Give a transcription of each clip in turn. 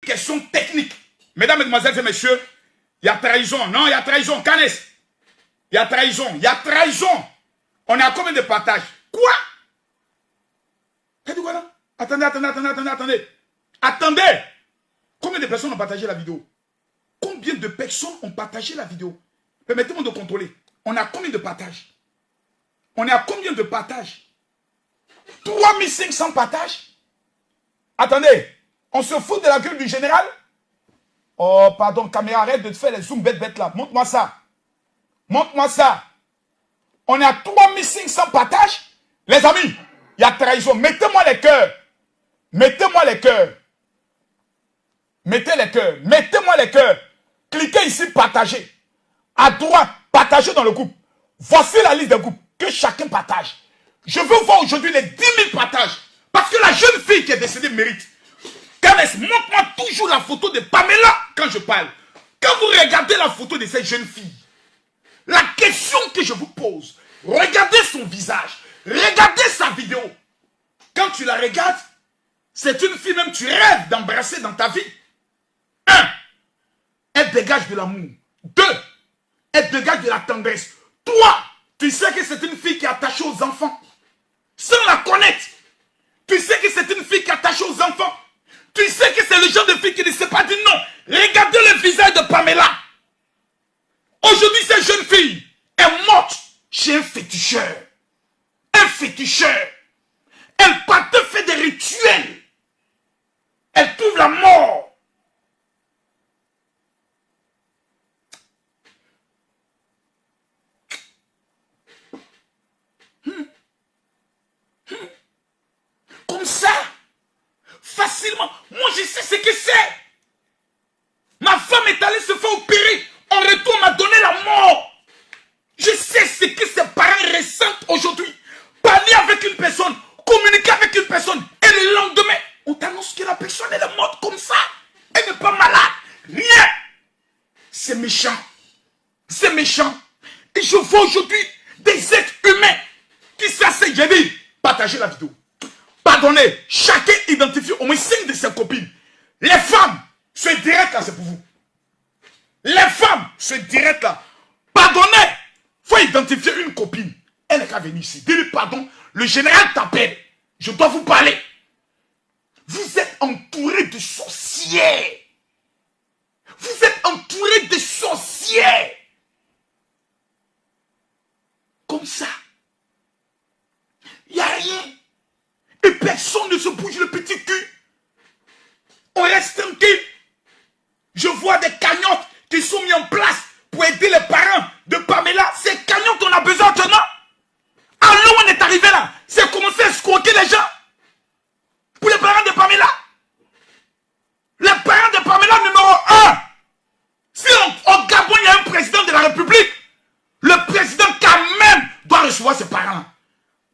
question technique. Mesdames, Mesdemoiselles et Messieurs, il y a trahison. Non, il y a trahison. Canes. Il y a trahison. Il y a trahison. On est à combien de partages? Quoi? T'as dit quoi là? Attendez. Attendez. Combien de personnes ont partagé la vidéo? Combien de personnes ont partagé la vidéo? Permettez-moi de contrôler. On a combien de partages? On est à combien de partages? 3500 partages? Attendez. On se fout de la gueule du général? Oh, pardon, caméra, arrête de te faire les zooms bêtes là. Montre-moi ça. Montre-moi ça. On est à 3500 partages. Les amis, il y a trahison. Mettez-moi les cœurs. Mettez-moi les cœurs. Mettez les cœurs. Mettez-moi les cœurs. Cliquez ici, partagez. À droite, partagez dans le groupe. Voici la liste des groupes. Que chacun partage. Je veux voir aujourd'hui les 10 000 partages. Parce que la jeune fille qui est décédée mérite. Canès, montre-moi toujours la photo de Pamela quand je parle. Quand vous regardez la photo de cette jeune fille, la question que je vous pose, regardez son visage, regardez sa vidéo. Quand tu la regardes, c'est une fille même tu rêves d'embrasser dans ta vie. 1. Elle dégage de l'amour. 2. Elle dégage de la tendresse. 3. Tu sais que c'est une fille qui est attachée aux enfants. Sans la connaître. Tu sais que c'est une fille qui est attachée aux enfants. Tu sais que c'est le genre de fille qui ne sait pas dire non. Regardez le visage de Pamela. Aujourd'hui, cette jeune fille est morte chez un féticheur. Un féticheur. Elle partait faire des rituels. Elle trouve la mort. Comme ça. Facilement. Moi, je sais ce que c'est. Ma femme est allée se faire opérer. En retour, on m'a donné la mort. Je sais ce que ses parents ressentent aujourd'hui. Parler avec une personne, communiquer avec une personne, et le lendemain, on t'annonce que la personne elle est morte comme ça. Elle n'est pas malade. Rien. C'est méchant. C'est méchant. Et je vois aujourd'hui des êtres humains qui s'asseyent. J'ai dit, partagez la vidéo. Pardonnez, chacun identifie au moins 5 de ses copines. Les femmes, ce direct là, c'est pour vous. Les femmes, ce direct là. Pardonnez, il faut identifier une copine. Elle n'est qu'à venir ici. Dis-lui pardon, le général t'appelle. Je dois vous parler. Vous êtes entouré de sorcières. Vous êtes entouré de sorcières. Comme ça. Il n'y a rien. Et personne ne se bouge le petit cul. On reste tranquille. Je vois des cagnottes qui sont mis en place pour aider les parents de Pamela. Ces cagnottes, on a besoin maintenant. Alors on est arrivé là. C'est commencer à escroquer les gens. Pour les parents de Pamela. Les parents de Pamela numéro 1. Si au Gabon, il y a un président de la République, le président quand même doit recevoir ses parents.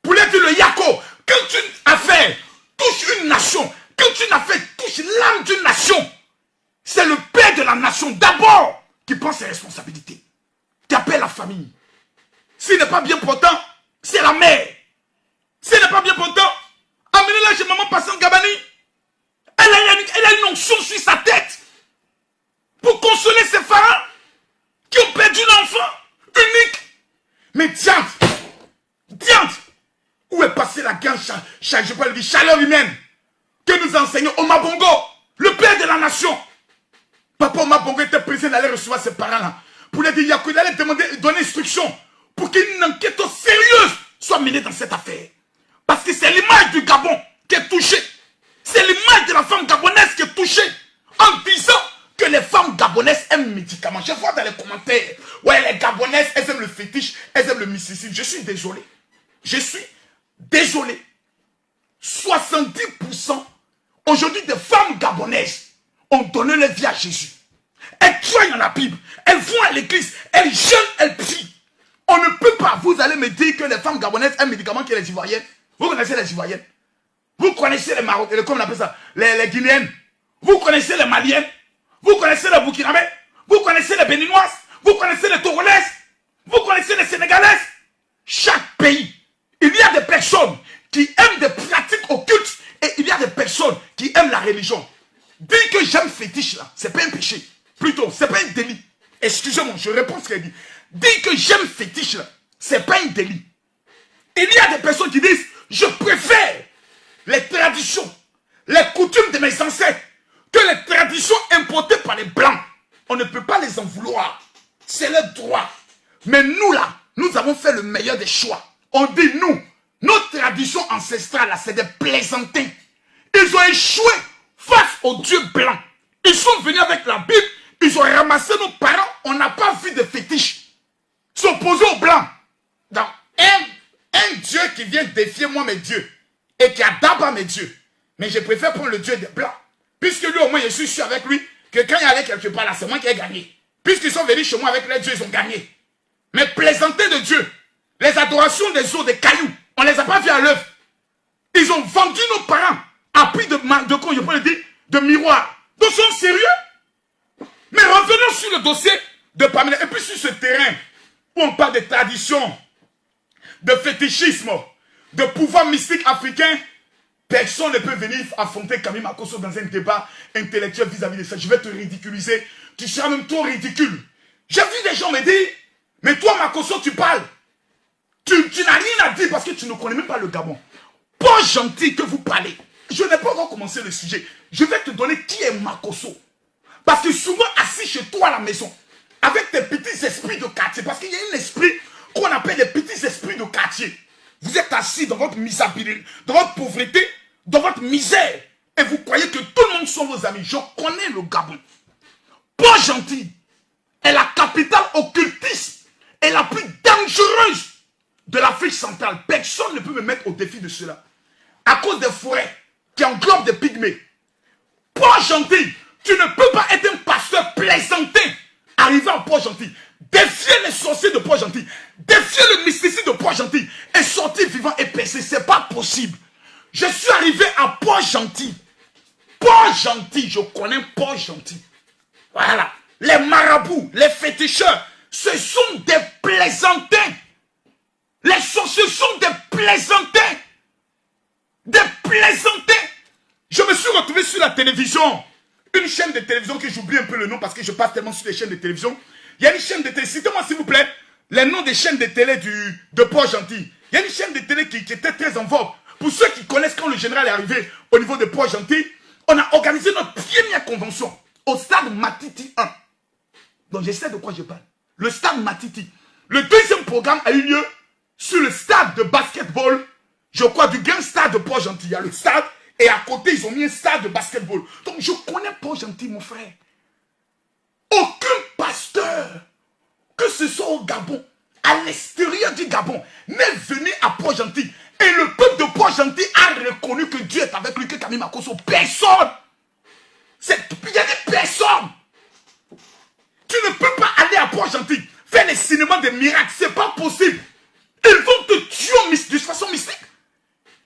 Pour lui dire le Yako. Quand une affaire touche une nation, quand une affaire touche l'âme d'une nation, c'est le père de la nation d'abord qui prend ses responsabilités. Tu appelles la famille. S'il n'est pas bien portant, c'est la mère. S'il n'est pas bien portant, amenez-la chez maman Passant Gabani. Elle a une onction sur sa tête pour consoler ses parents qui ont perdu l'enfant unique. Mais diante, où est passée la grande chaleur humaine que nous enseignons Omar Bongo, le père de la nation. Papa Omar Bongo était pressé d'aller recevoir ses parents là. Pour lui dire, Yakou, il allait donner instruction pour qu'une enquête sérieuse soit menée dans cette affaire. Parce que c'est l'image du Gabon qui est touchée. C'est l'image de la femme gabonaise qui est touchée. En disant que les femmes gabonaises aiment les médicaments. Je vois dans les commentaires, ouais, les gabonaises, elles aiment le fétiche, elles aiment le mysticisme. Je suis désolé. Je suis désolé. 70% aujourd'hui des femmes gabonaises ont donné leur vie à Jésus. Elles croient dans la Bible. Elles vont à l'église. Elles jeûnent, elles prient. On ne peut pas, vous allez me dire que les femmes gabonaises aiment les médicaments que les Ivoiriennes. Vous connaissez les Ivoiriennes. Vous connaissez les Marocains, comment on appelle ça, les Guinéennes. Vous connaissez les Maliennes. Vous connaissez les Burkinabés. Vous connaissez les Béninoises. Vous connaissez les Togolaises. Vous connaissez les Sénégalaises. Chaque pays, il y a des personnes qui aiment des pratiques occultes et il y a des personnes qui aiment la religion. Dire que j'aime fétiche là, c'est pas un péché. Plutôt, c'est pas un délit. Excusez-moi, je réponds ce qu'elle dit. Dire que j'aime fétiche là, c'est pas un délit. Il y a des personnes qui disent, je préfère les traditions, les coutumes de mes ancêtres, que les traditions importées par les Blancs. On ne peut pas les en vouloir. C'est leur droit. Mais nous là, nous avons fait le meilleur des choix. On dit nous, nos traditions ancestrales là, c'est des plaisantins. Ils ont échoué face aux dieux blancs. Ils sont venus avec la Bible, ils ont ramassé nos parents, on n'a pas vu de fétiches. S'opposer aux blancs. Donc, un Dieu qui vient défier moi mes dieux et qui abat mes dieux. Mais je préfère prendre le Dieu des blancs. Puisque lui au moins je suis sûr avec lui que quand il allait quelque part là, c'est moi qui ai gagné. Puisqu'ils sont venus chez moi avec les dieux, ils ont gagné. Mais plaisanter de Dieu, les adorations des eaux, des cailloux, on ne les a pas vus à l'œuvre. Ils ont vendu nos parents à prix de quoi je peux le dire, de miroir. Donc ils sont sérieux. Mais revenons sur le dossier de Pamela. Et puis sur ce terrain où on parle de tradition, de fétichisme, de pouvoir mystique africain, personne ne peut venir affronter Camille Makosso dans un débat intellectuel vis-à-vis de ça. Je vais te ridiculiser. Tu seras même trop ridicule. J'ai vu des gens me dire, mais toi Makosso, tu parles. Tu n'as rien à dire parce que tu ne connais même pas le Gabon. Pas gentil que vous parlez. Je n'ai pas encore commencé le sujet. Je vais te donner qui est Makosso. Parce que souvent assis chez toi à la maison, avec tes petits esprits de quartier, parce qu'il y a un esprit qu'on appelle les petits esprits de quartier. Vous êtes assis dans votre misérabilité, dans votre pauvreté, dans votre misère. Et vous croyez que tout le monde sont vos amis. Je connais le Gabon. Pas gentil est la capitale occultiste et la plus dangereuse de l'Afrique centrale. Personne ne peut me mettre au défi de cela. À cause des forêts qui englobent des pygmées. Port-Gentil, tu ne peux pas être un pasteur plaisantin arrivé à Port-Gentil. Défier les sorciers de Port-Gentil. Défier le mysticisme de Port-Gentil. Et sortir vivant et percé. Ce n'est pas possible. Je suis arrivé à Port-Gentil. Port-Gentil, je connais Port-Gentil. Voilà. Les marabouts, les féticheurs, ce sont des plaisantins. Les sorciers sont des plaisantins. Des plaisantins. Je me suis retrouvé sur la télévision. Une chaîne de télévision que j'oublie un peu le nom parce que je passe tellement sur les chaînes de télévision. Il y a une chaîne de télé. Citez-moi s'il vous plaît les noms des chaînes de télé de Port-Gentil. Il y a une chaîne de télé qui était très en vogue. Pour ceux qui connaissent quand le général est arrivé au niveau de Port-Gentil, on a organisé notre première convention au stade Matiti 1. Donc je sais de quoi je parle. Le stade Matiti. Le deuxième programme a eu lieu sur le stade de basketball, je crois, du grand stade de Port-Gentil. Il y a le stade et à côté, ils ont mis un stade de basketball. Donc je connais Port-Gentil, mon frère. Aucun pasteur, que ce soit au Gabon, à l'extérieur du Gabon, n'est venu à Port-Gentil. Et le peuple de Port-Gentil a reconnu que Dieu est avec lui, que Camille Makosso. Personne. Il y a des personnes. Tu ne peux pas aller à Port-Gentil, faire les cinémas des miracles. C'est pas possible. Ils vont te tuer de façon mystique.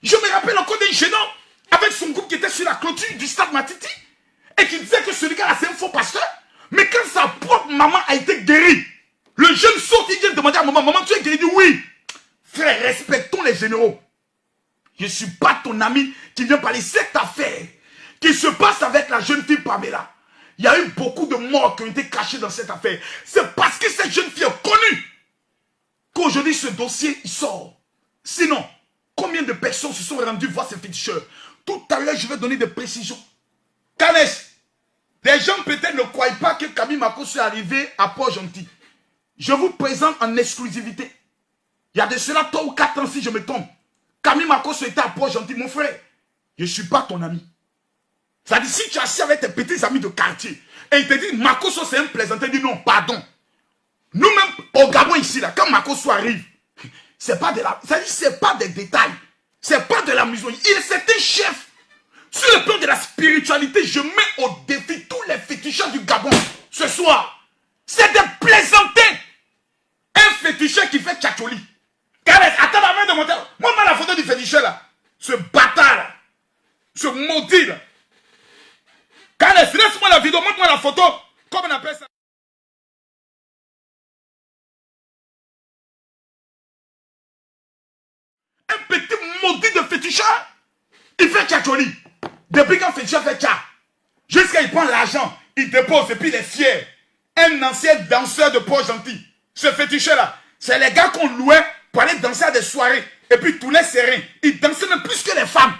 Je me rappelle encore d'un jeune homme avec son groupe qui était sur la clôture du stade Matiti et qui disait que celui gars-là c'est un faux pasteur. Mais quand sa propre maman a été guérie, le jeune sort, il vient demander à maman, maman tu es guéri? Il dit oui. Frère, respectons les généraux. Je ne suis pas ton ami qui vient parler. Cette affaire qui se passe avec la jeune fille Pamela, il y a eu beaucoup de morts qui ont été cachés dans cette affaire. C'est parce que cette jeune fille est connue qu'aujourd'hui ce dossier il sort. Sinon, combien de personnes se sont rendues voir ces féticheurs? Tout à l'heure, je vais donner des précisions. Canès, les gens peut-être ne croient pas que Camille Makosso est arrivé à Port-Gentil. Je vous présente en exclusivité. Il y a de cela 3 ou 4 ans si je me trompe. Camille Makosso était à Port-Gentil, mon frère. Je ne suis pas ton ami. C'est-à-dire, si tu es assis avec tes petits amis de quartier et ils te disent Makosso c'est un plaisantin, dis non, pardon. Nous-mêmes, au Gabon ici, là, quand Makosso arrive, c'est pas de la, c'est pas des détails. C'est pas de l'amusement. C'est un chef. Sur le plan de la spiritualité, je mets au défi tous les féticheurs du Gabon ce soir. C'est des plaisantins. Un féticheur qui fait tchatcholi. Caresse, attends la main de mon terre. Montre-moi la photo du féticheur là. Ce bâtard là. Ce maudit là. Caresse, laisse-moi la vidéo, montre-moi la photo. Comment on appelle ça? Un petit maudit de féticheur. Il fait tchatcholi. Depuis qu'un féticheur fait tchat. Je Jusqu'à il prend l'argent, il dépose et puis il est fier. Un ancien danseur de Port-Gentil, ce féticheur-là, c'est les gars qu'on louait pour aller danser à des soirées et puis tourner serein. Il dansait même plus que les femmes.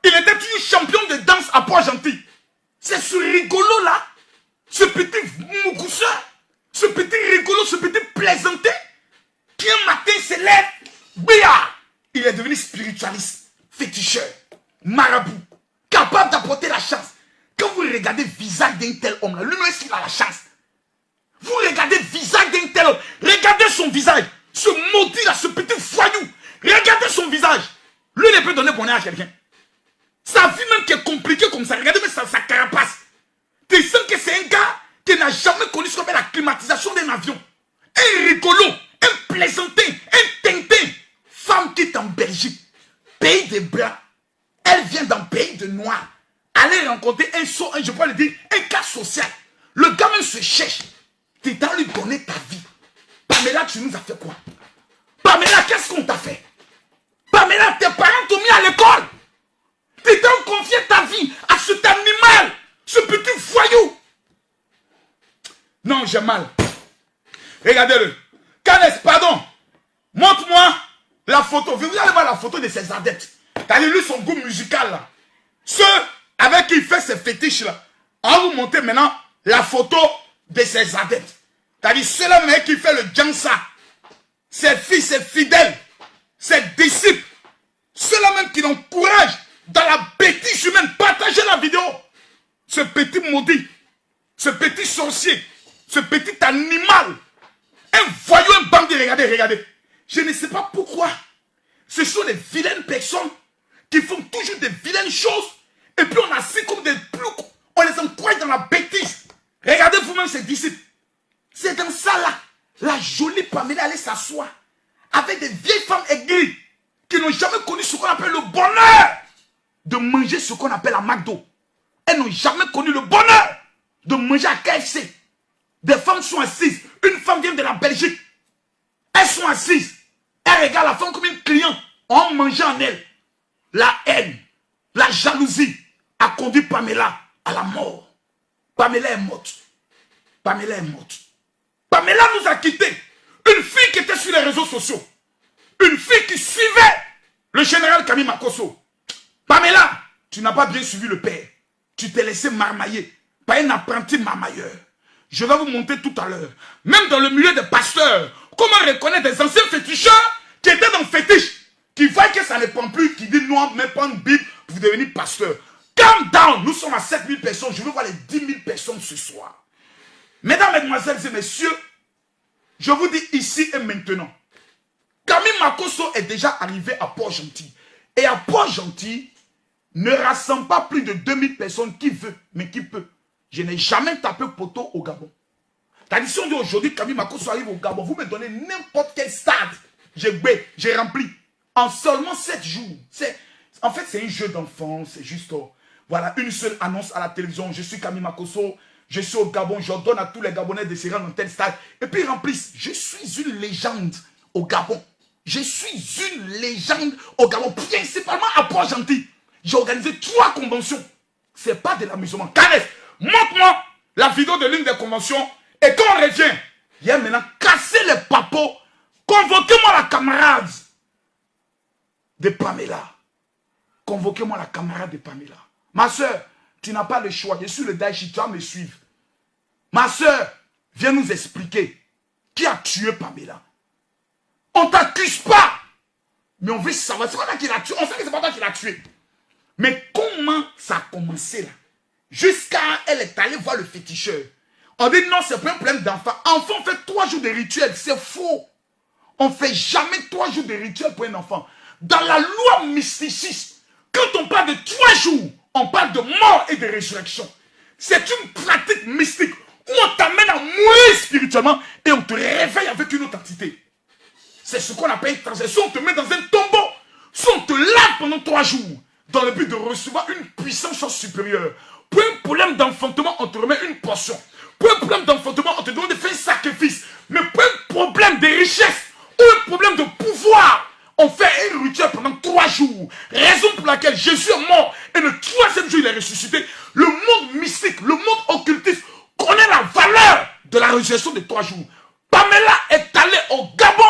Il était toujours champion de danse à Port-Gentil. C'est ce rigolo-là, ce petit mougousseur, ce petit rigolo, ce petit plaisantin, qui un matin se lève, bia, il est devenu spiritualiste, féticheur, marabout, capable d'apporter la chance. Quand vous regardez le visage d'un tel homme-là, lui-même il a la chance. Vous regardez le visage d'un tel homme, regardez son visage, ce maudit-là, ce petit voyou, regardez son visage. Lui, il peut donner bonheur à quelqu'un. Sa vie même qui est compliquée comme ça, regardez même sa carapace. Tu sens que c'est un gars qui n'a jamais connu ce qu'on appelle la climatisation d'un avion. Un rigolo, un plaisantin, un tintin. Femme qui est en Belgique, pays de blancs. Elle vient d'un pays de noirs. Aller rencontrer je peux le dire, un cas social. Le gars même se cherche. Tu dois lui donner ta vie. Pamela, tu nous as fait quoi? Pamela, qu'est-ce qu'on t'a fait? Pamela, tes parents t'ont mis à l'école. Tu t'as confié ta vie à cet animal, ce petit voyou. Non, j'ai mal. Regardez-le. Canès, pardon. Montre-moi la photo. Vous allez voir la photo de ses adeptes. T'as lu son goût musical là. Ceux avec qui il fait ses fétiches là. On va vous montrer maintenant la photo de ses adeptes. T'as dit ceux-là même qui fait le jansa. Ses fils, ses fidèles, ses disciples. Ceux-là même qui l'encouragent dans la bêtise humaine. Partagez la vidéo. Ce petit maudit, ce petit sorcier, ce petit animal, un voyou, un bandit, regardez. Je ne sais pas pourquoi. Ce sont des vilaines personnes qui font toujours des vilaines choses. Et puis on assis comme des ploucs. On les encourage dans la bêtise. Regardez vous-même ces disciples. C'est dans ça là. La jolie Pamela allait s'asseoir avec des vieilles femmes aigries qui n'ont jamais connu ce qu'on appelle le bonheur de manger ce qu'on appelle la McDo. Elles n'ont jamais connu le bonheur de manger à KFC. Des femmes sont assises. Une femme vient de la Belgique. Elles sont assises. Elles regardent la femme comme une cliente. On mange en elle. La haine, la jalousie a conduit Pamela à la mort. Pamela est morte. Pamela est morte. Pamela nous a quittés. Une fille qui était sur les réseaux sociaux. Une fille qui suivait le général Camille Makosso. Pamela, tu n'as pas bien suivi le père. Tu t'es laissé marmailler par un apprenti marmailleur. Je vais vous montrer tout à l'heure. Même dans le milieu des pasteurs, comment reconnaître des anciens féticheurs qui étaient dans le fétiche, qui voient que ça ne prend plus, qui disent non, mais prendre une Bible pour devenir pasteur. Calm down, nous sommes à 7000 personnes. Je veux voir les 10 000 personnes ce soir. Mesdames, mesdemoiselles et messieurs, je vous dis ici et maintenant, Camille Makosso est déjà arrivé à Port-Gentil. Et à Port-Gentil, ne rassemble pas plus de 2000 personnes qui veut, mais qui peut. Je n'ai jamais tapé poteau au Gabon. C'est-à-dire, si on dit aujourd'hui Camille Makosso arrive au Gabon, vous me donnez n'importe quel stade. J'ai rempli. En seulement 7 jours. En fait, c'est un jeu d'enfant. C'est juste, voilà, une seule annonce à la télévision. Je suis Camille Makosso. Je suis au Gabon. J'ordonne à tous les Gabonais de se rendre dans tel stade. Et puis ils remplissent. Je suis une légende au Gabon. Je suis une légende au Gabon. Principalement à Port-Gentil. J'ai organisé 3 conventions. Ce n'est pas de l'amusement. Carré, montre-moi la vidéo de l'une des conventions. Et quand on revient, il y a maintenant cassé les papos. Convoquez-moi la camarade de Pamela. Convoquez-moi la camarade de Pamela. Ma soeur, tu n'as pas le choix. Je suis le Daichi, tu vas me suivre. Ma soeur, viens nous expliquer qui a tué Pamela. On ne t'accuse pas. Mais on veut savoir. C'est pas toi qui l'a tué. On sait que c'est pas toi qui l'a tué. Mais comment ça a commencé là? Jusqu'à elle est allée voir le féticheur. On dit non, c'est pas un problème d'enfant. Enfant, on fait 3 jours de rituel. C'est faux. On ne fait jamais 3 jours de rituel pour un enfant. Dans la loi mysticiste, quand on parle de 3 jours, on parle de mort et de résurrection. C'est une pratique mystique où on t'amène à mourir spirituellement et on te réveille avec une autre entité. C'est ce qu'on appelle une transaction. On te met dans un tombeau. Soit on te lave pendant 3 jours dans le but de recevoir une puissance supérieure. Pour un problème d'enfantement, on te remet une portion. Pour un problème d'enfantement, on te demande de faire un sacrifice. Mais pour un problème de richesse ou un problème de pouvoir, on fait un rituel pendant 3 jours. Raison pour laquelle Jésus est mort et le 3e jour il est ressuscité. Le monde résurrection de 3 jours. Pamela est allée au Gabon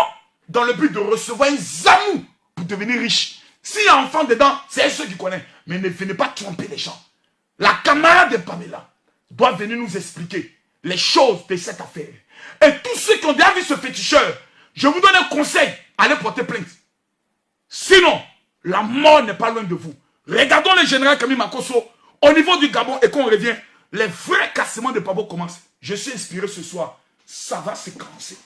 dans le but de recevoir un zamou pour devenir riche. S'il y a un enfant dedans, c'est elle ceux qui connaissent. Mais ne venez pas tromper les gens. La camarade de Pamela doit venir nous expliquer les choses de cette affaire. Et tous ceux qui ont déjà vu ce féticheur, je vous donne un conseil, allez porter plainte. Sinon, la mort n'est pas loin de vous. Regardons le général Camille Makosso au niveau du Gabon et qu'on revient, les vrais cassements de Pabo commencent. Je suis inspiré ce soir. Ça va se commencer.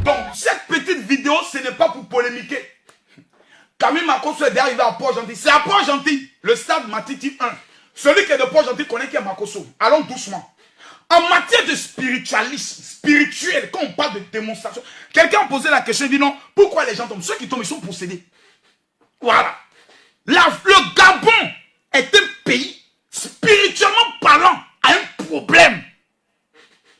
Donc, cette petite vidéo, ce n'est pas pour polémiquer. Camille Makosso est arrivé à Port-Gentil. C'est à Port-Gentil, le stade Matiti 1. Celui qui est de Port-Gentil connaît qui est Makosso. Allons doucement. En matière de spiritualisme, spirituel, quand on parle de démonstration, quelqu'un posait la question, il dit non, pourquoi les gens tombent? Ceux qui tombent, ils sont possédés. Voilà. Le Gabon est un pays, spirituellement parlant, a un problème.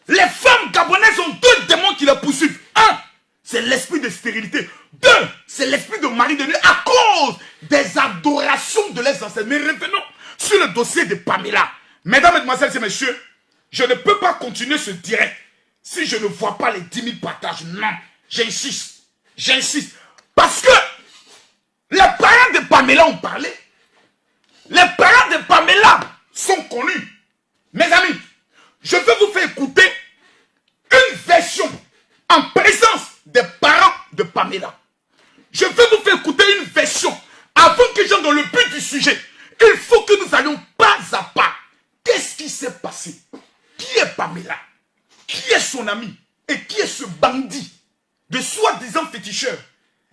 Les femmes gabonaises ont 2 démons qui les poursuivent. 1, c'est l'esprit de stérilité. 2, c'est l'esprit de mari de nuit à cause des adorations de leurs ancêtres. Mais revenons sur le dossier de Pamela. Mesdames, mesdemoiselles et messieurs, je ne peux pas continuer ce direct si je ne vois pas les 10 000 partages. Non, j'insiste. J'insiste. Parce que les parents de Pamela ont parlé. Les parents de Pamela sont connus. Mes amis, je vais vous faire écouter une version en présence des parents de Pamela. Je vais vous faire écouter une version avant que j'entre dans le but du sujet. Il faut que nous allions pas à pas. Qu'est-ce qui s'est passé? Qui est Pamela? Qui est son ami? Et qui est ce bandit de soi-disant féticheur?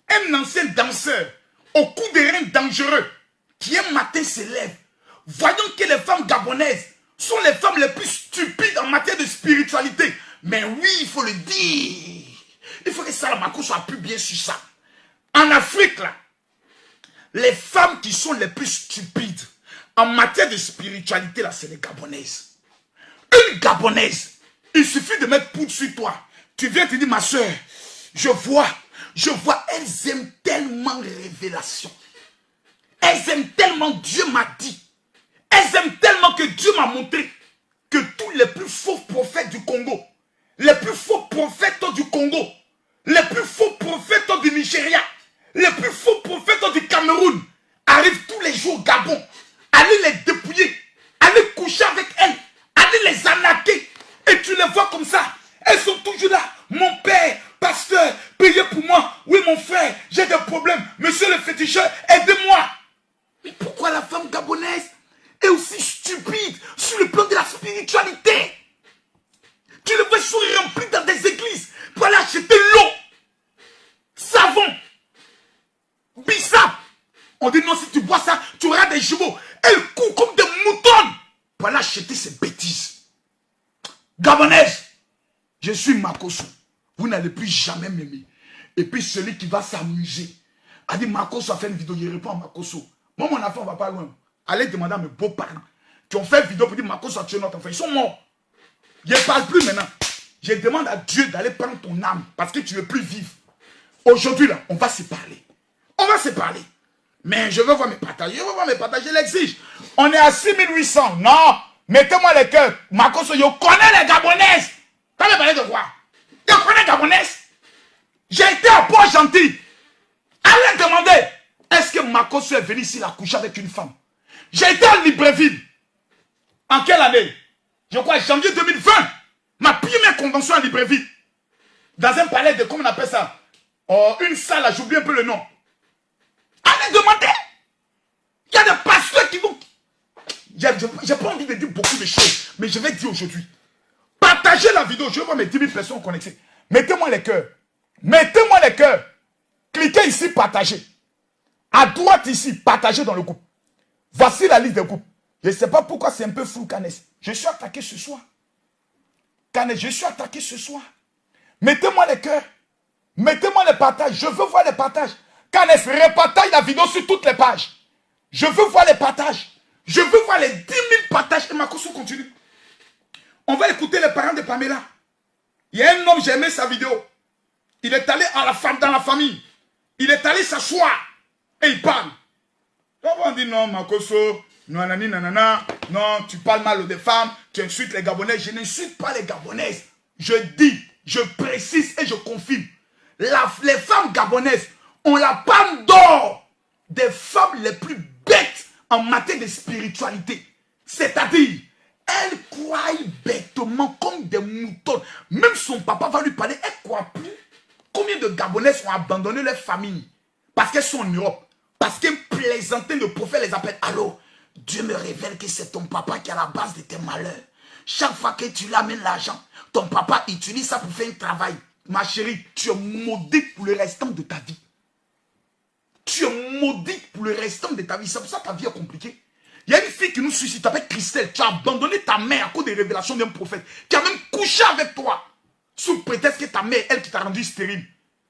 Un ancien danseur au cou des reins dangereux qui un matin se lève, voyant que les femmes gabonaises sont les femmes les plus stupides en matière de spiritualité. Mais oui, il faut le dire. Il faut que Salamako soit plus bien sur ça. En Afrique, là, les femmes qui sont les plus stupides en matière de spiritualité, là, c'est les Gabonaises. Une Gabonaise, il suffit de mettre poudre sur toi. Tu viens te dire, ma soeur, je vois, elles aiment tellement les révélations. Elles aiment tellement, Dieu m'a dit. Elles aiment tellement que Dieu m'a montré que tous les plus faux prophètes du Congo, les plus faux prophètes du Congo, les plus faux prophètes du Nigeria, les plus faux prophètes du Cameroun arrivent tous les jours au Gabon. Allez les dépouiller, allez coucher avec elles, allez les arnaquer. Et tu les vois comme ça. Elles sont toujours là. Mon père, pasteur, priez pour moi. Oui, mon frère, j'ai des problèmes. Monsieur le féticheur, aidez-moi. Mais pourquoi la femme gabonaise est aussi stupide sur le plan de la spiritualité? Tu les vois sont remplis dans des églises pour aller acheter l'eau, savon, bissap. On dit non, si tu bois ça, tu auras des jumeaux. Elles courent comme des moutons pour aller acheter ces bêtises. Gabonaise, je suis Makosso. Vous n'allez plus jamais m'aimer. Et puis celui qui va s'amuser a dit Makosso a fait une vidéo, il répond à Makosso. Moi, mon enfant ne va pas loin. Allez demander à mes beaux-parents qui ont fait une vidéo pour dire Makosso a tué notre enfant. Ils sont morts. Je ne parle plus maintenant. Je demande à Dieu d'aller prendre ton âme parce que tu ne veux plus vivre. Aujourd'hui, là, on va se parler. On va se parler. Mais je veux voir mes partages. Je veux voir mes partages. Je l'exige. On est à 6800. Non. Mettez-moi les cœurs. Makosso, je connais les Gabonaises. Tu veux parler de quoi? Je connais les Gabonaises. J'ai été à Port-Gentil. Allez demander. Est-ce que Makosso est venu ici la coucher avec une femme? J'ai été à Libreville. En quelle année? Je crois janvier 2020. Ma première convention à Libreville. Dans un palais de, comment on appelle ça? Oh, une salle, j'oublie un peu le nom. Allez demander. Il y a des pasteurs qui vont... J'ai pas envie de dire beaucoup de choses, mais je vais dire aujourd'hui. Partagez la vidéo. Je veux voir mes 10 000 personnes connectées. Mettez-moi les cœurs. Mettez-moi les cœurs. Cliquez ici, partagez. À droite ici, partagez dans le groupe. Voici la liste des groupes. Je ne sais pas pourquoi c'est un peu flou, Canès. Je suis attaqué ce soir. Canès, je suis attaqué ce soir. Mettez-moi les cœurs. Mettez-moi les partages. Je veux voir les partages. Canès, repartage la vidéo sur toutes les pages. Je veux voir les partages. Je veux voir les 10 000 partages. Et Makosso continue. On va écouter les parents de Pamela. Il y a un homme, j'ai aimé sa vidéo. Il est allé à la femme, dans la famille. Il est allé s'asseoir. Et il parle. On dit non, Makosso, nanani, nanana, non, tu parles mal des femmes, tu insultes les Gabonaises. Je n'insulte pas les Gabonaises. Je dis, je précise et je confirme. Les femmes gabonaises ont la palme d'or des femmes les plus bêtes en matière de spiritualité. C'est-à-dire, elles croient bêtement comme des moutons. Même son papa va lui parler, elle ne croit plus. Combien de Gabonaises ont abandonné leur famille parce qu'elles sont en Europe? Parce qu'un plaisantin de prophète les appelle. Allô, Dieu me révèle que c'est ton papa qui est à la base de tes malheurs. Chaque fois que tu lui amènes l'argent, ton papa utilise ça pour faire un travail. Ma chérie, tu es maudite pour le restant de ta vie. Tu es maudite pour le restant de ta vie. C'est pour ça que ta vie est compliquée. Il y a une fille qui nous suit, tu t'appelles Christelle. Tu as abandonné ta mère à cause des révélations d'un prophète qui a même couché avec toi. Sous prétexte que ta mère, elle qui t'a rendu stérile.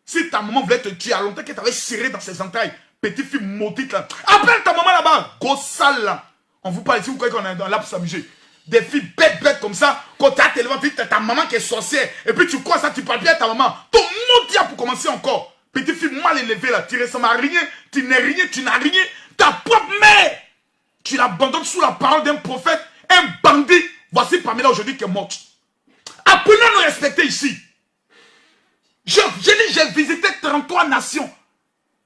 Si ta maman voulait te tuer, à longtemps qu'elle t'avait serré dans ses entrailles. Petite fille maudite là. Appelle ta maman là-bas. Gros sale là. On vous parle ici, vous croyez qu'on est dans là pour s'amuser. Des filles bêtes comme ça. Quand tu as tellement dit ta maman qui est sorcière. Et puis tu crois ça, tu parles bien à ta maman. Ton nom dia pour commencer encore. Petite fille mal élevée là. Tu ressembles à rien. Tu n'es rien, tu n'as rien. Ta propre mère. Tu l'abandonnes sous la parole d'un prophète. Un bandit. Voici Pamela aujourd'hui qui est morte. Apprenons à nous respecter ici. J'ai visité 33 nations.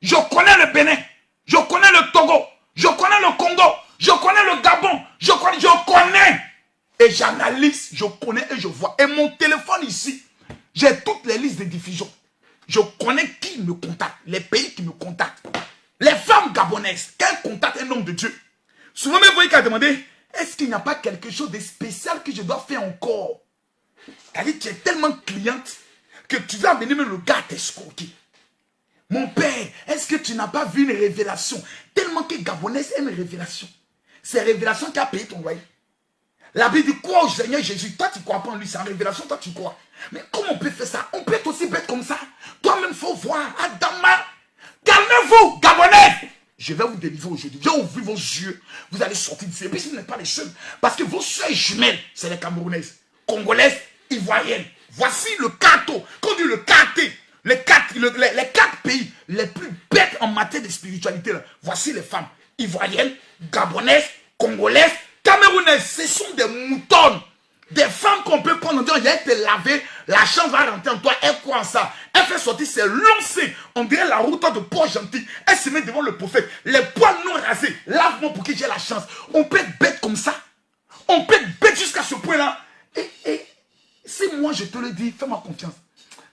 Je connais le Bénin. Je connais le Togo. Je connais le Congo. Je connais le Gabon. Je connais. Et j'analyse, je connais et je vois. Et mon téléphone ici, j'ai toutes les listes de diffusion. Je connais qui me contacte. Les pays qui me contactent. Les femmes gabonaises. Qu'elles contactent un homme de Dieu. Souvent, même vous voyez qu'elle a demandé, est-ce qu'il n'y a pas quelque chose de spécial que je dois faire encore? C'est-à-dire que tu es tellement cliente que tu vas venir même le gars t'escroquer. Mon père, est-ce que tu n'as pas vu une révélation? Tellement que Gabonaise aime une révélation. C'est révélation qui a payé ton loyer. La Bible dit, crois au Seigneur Jésus. Toi, tu ne crois pas en lui. C'est en révélation, toi, tu crois. Mais comment on peut faire ça? On peut être aussi bête comme ça. Toi-même, il faut voir. Adama, calmez-vous, Gabonais. Je vais vous délivrer aujourd'hui. Je vais ouvrir vos yeux. Vous allez sortir d'ici. Et puis, ce n'est pas les seuls. Parce que vos soeurs jumelles, c'est les Camerounaises, Congolaises, Ivoiriennes. Voici le carton. Quand on dit le carté, les quatre pays les plus bêtes en matière de spiritualité. Là. Voici les femmes ivoiriennes, gabonaises, congolaises, camerounaises. Ce sont des moutons. Des femmes qu'on peut prendre en disant, il y a été lavé, la chance va rentrer en toi. Elle croit en ça. Elle fait sortir ses longs seins. On dirait la route de poids gentil. Elle se met devant le prophète. Les poils non rasés. Lave-moi pour que j'ai la chance. On peut être bête comme ça. On peut être bête jusqu'à ce point-là. Et si moi je te le dis, fais-moi confiance.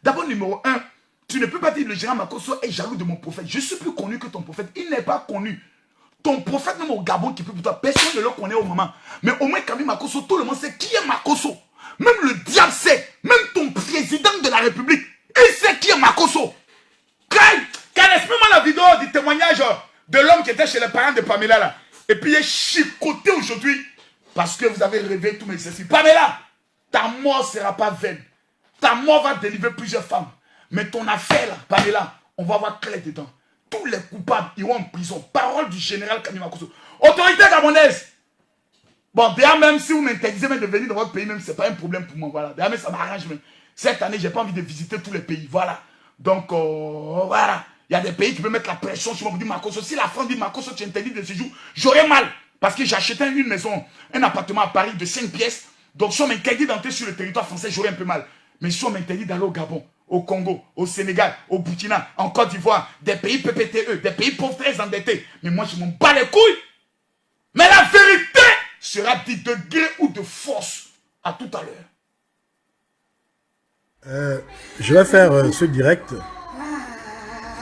D'abord, numéro 1, tu ne peux pas dire que le gérant Makosso est jaloux de mon prophète. Je suis plus connu que ton prophète. Il n'est pas connu. Ton prophète, même au Gabon, qui peut pour toi, personne ne le connaît au moment. Mais au moins, Camille Makosso, tout le monde sait qui est Makosso. Même le diable sait. Même ton président de la République, il sait qui est Makosso. Explique-moi la vidéo du témoignage de l'homme qui était chez les parents de Pamela là. Et puis il est chicoté aujourd'hui parce que vous avez réveillé tous mes ceci. Pamela, ta mort ne sera pas vaine. Ta mort va délivrer plusieurs femmes. Mais ton affaire là, Pamela, on va avoir clair dedans. Tous les coupables iront en prison. Parole du général Camille Makosso. Autorité gabonaise. Bon, déjà même si vous m'interdisez même de venir dans votre pays, même ce n'est pas un problème pour moi. Voilà. Déjà même ça m'arrange même. Cette année, je n'ai pas envie de visiter tous les pays. Voilà. Donc, voilà. Il y a des pays qui peuvent mettre la pression sur moi pour dire Makosso. Si la France dit Makosso, tu interdis de séjour, j'aurai mal. Parce que j'ai acheté une maison, un appartement à Paris de 5 pièces. Donc, si on m'interdit d'entrer sur le territoire français, j'aurai un peu mal. Mais si on m'interdit d'aller au Gabon, au Congo, au Sénégal, au Burkina, en Côte d'Ivoire, des pays PPTE, des pays pauvres très endettés. Mais moi, je m'en bats les couilles. Mais la vérité sera dite de gré ou de force. À tout à l'heure. Je vais faire ce direct.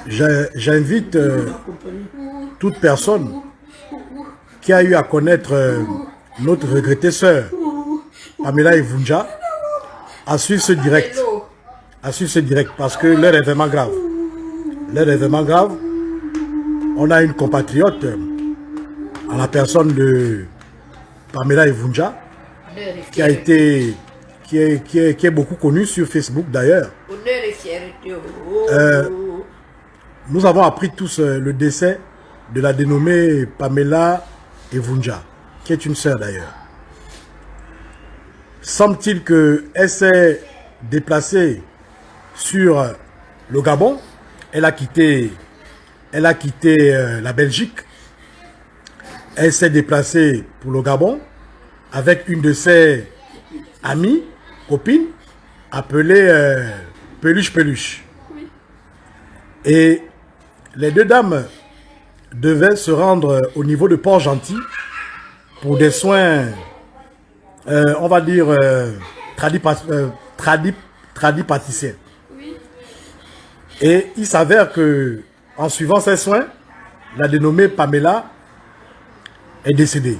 J'invite toute personne qui a eu à connaître notre regrettée sœur, Pamela Ivunja, à suivre ce direct. À suivre ce direct parce que l'heure est vraiment grave. L'heure est vraiment grave. On a une compatriote à la personne de Pamela Ivunja qui a été qui est beaucoup connue sur Facebook d'ailleurs. Nous avons appris tous le décès de la dénommée Pamela Ivunja, qui est une sœur d'ailleurs. Semble-t-il qu'elle s'est déplacée sur le Gabon. Elle a quitté la Belgique elle s'est déplacée pour le Gabon avec une de ses amies, copines, appelée Peluche Peluche. Oui. Et les deux dames devaient se rendre au niveau de Port-Gentil pour des soins, on va dire, tradipraticiens. Oui. Et il s'avère que, en suivant ces soins, la dénommée Pamela est décédée.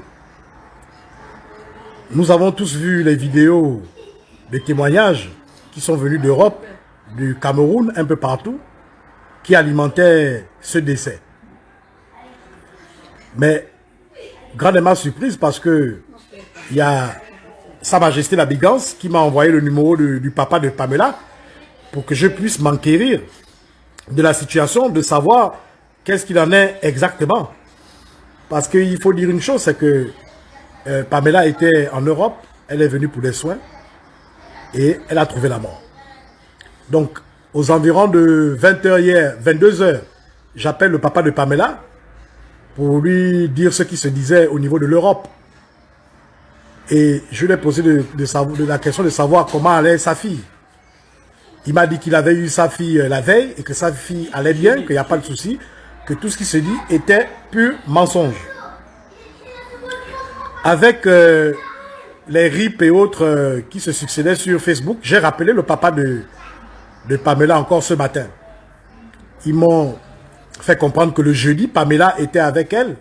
Nous avons tous vu les vidéos, les témoignages qui sont venus d'Europe, du Cameroun, un peu partout, qui alimentaient ce décès. Mais, grandement surprise parce que il y a Sa Majesté la Bigance qui m'a envoyé le numéro du papa de Pamela pour que je puisse m'enquérir de la situation, de savoir qu'est-ce qu'il en est exactement. Parce qu'il faut dire une chose, c'est que Pamela était en Europe, elle est venue pour des soins et elle a trouvé la mort. Donc, aux environs de 20h hier, 22h, j'appelle le papa de Pamela pour lui dire ce qui se disait au niveau de l'Europe. Et je lui ai posé la question de savoir comment allait sa fille. Il m'a dit qu'il avait eu sa fille la veille et que sa fille allait bien, qu'il n'y a pas de souci, que tout ce qui se dit était pur mensonge. Avec les RIP et autres qui se succédaient sur Facebook, j'ai rappelé le papa de Pamela encore ce matin. Ils m'ont fait comprendre que le jeudi, Pamela était avec eux,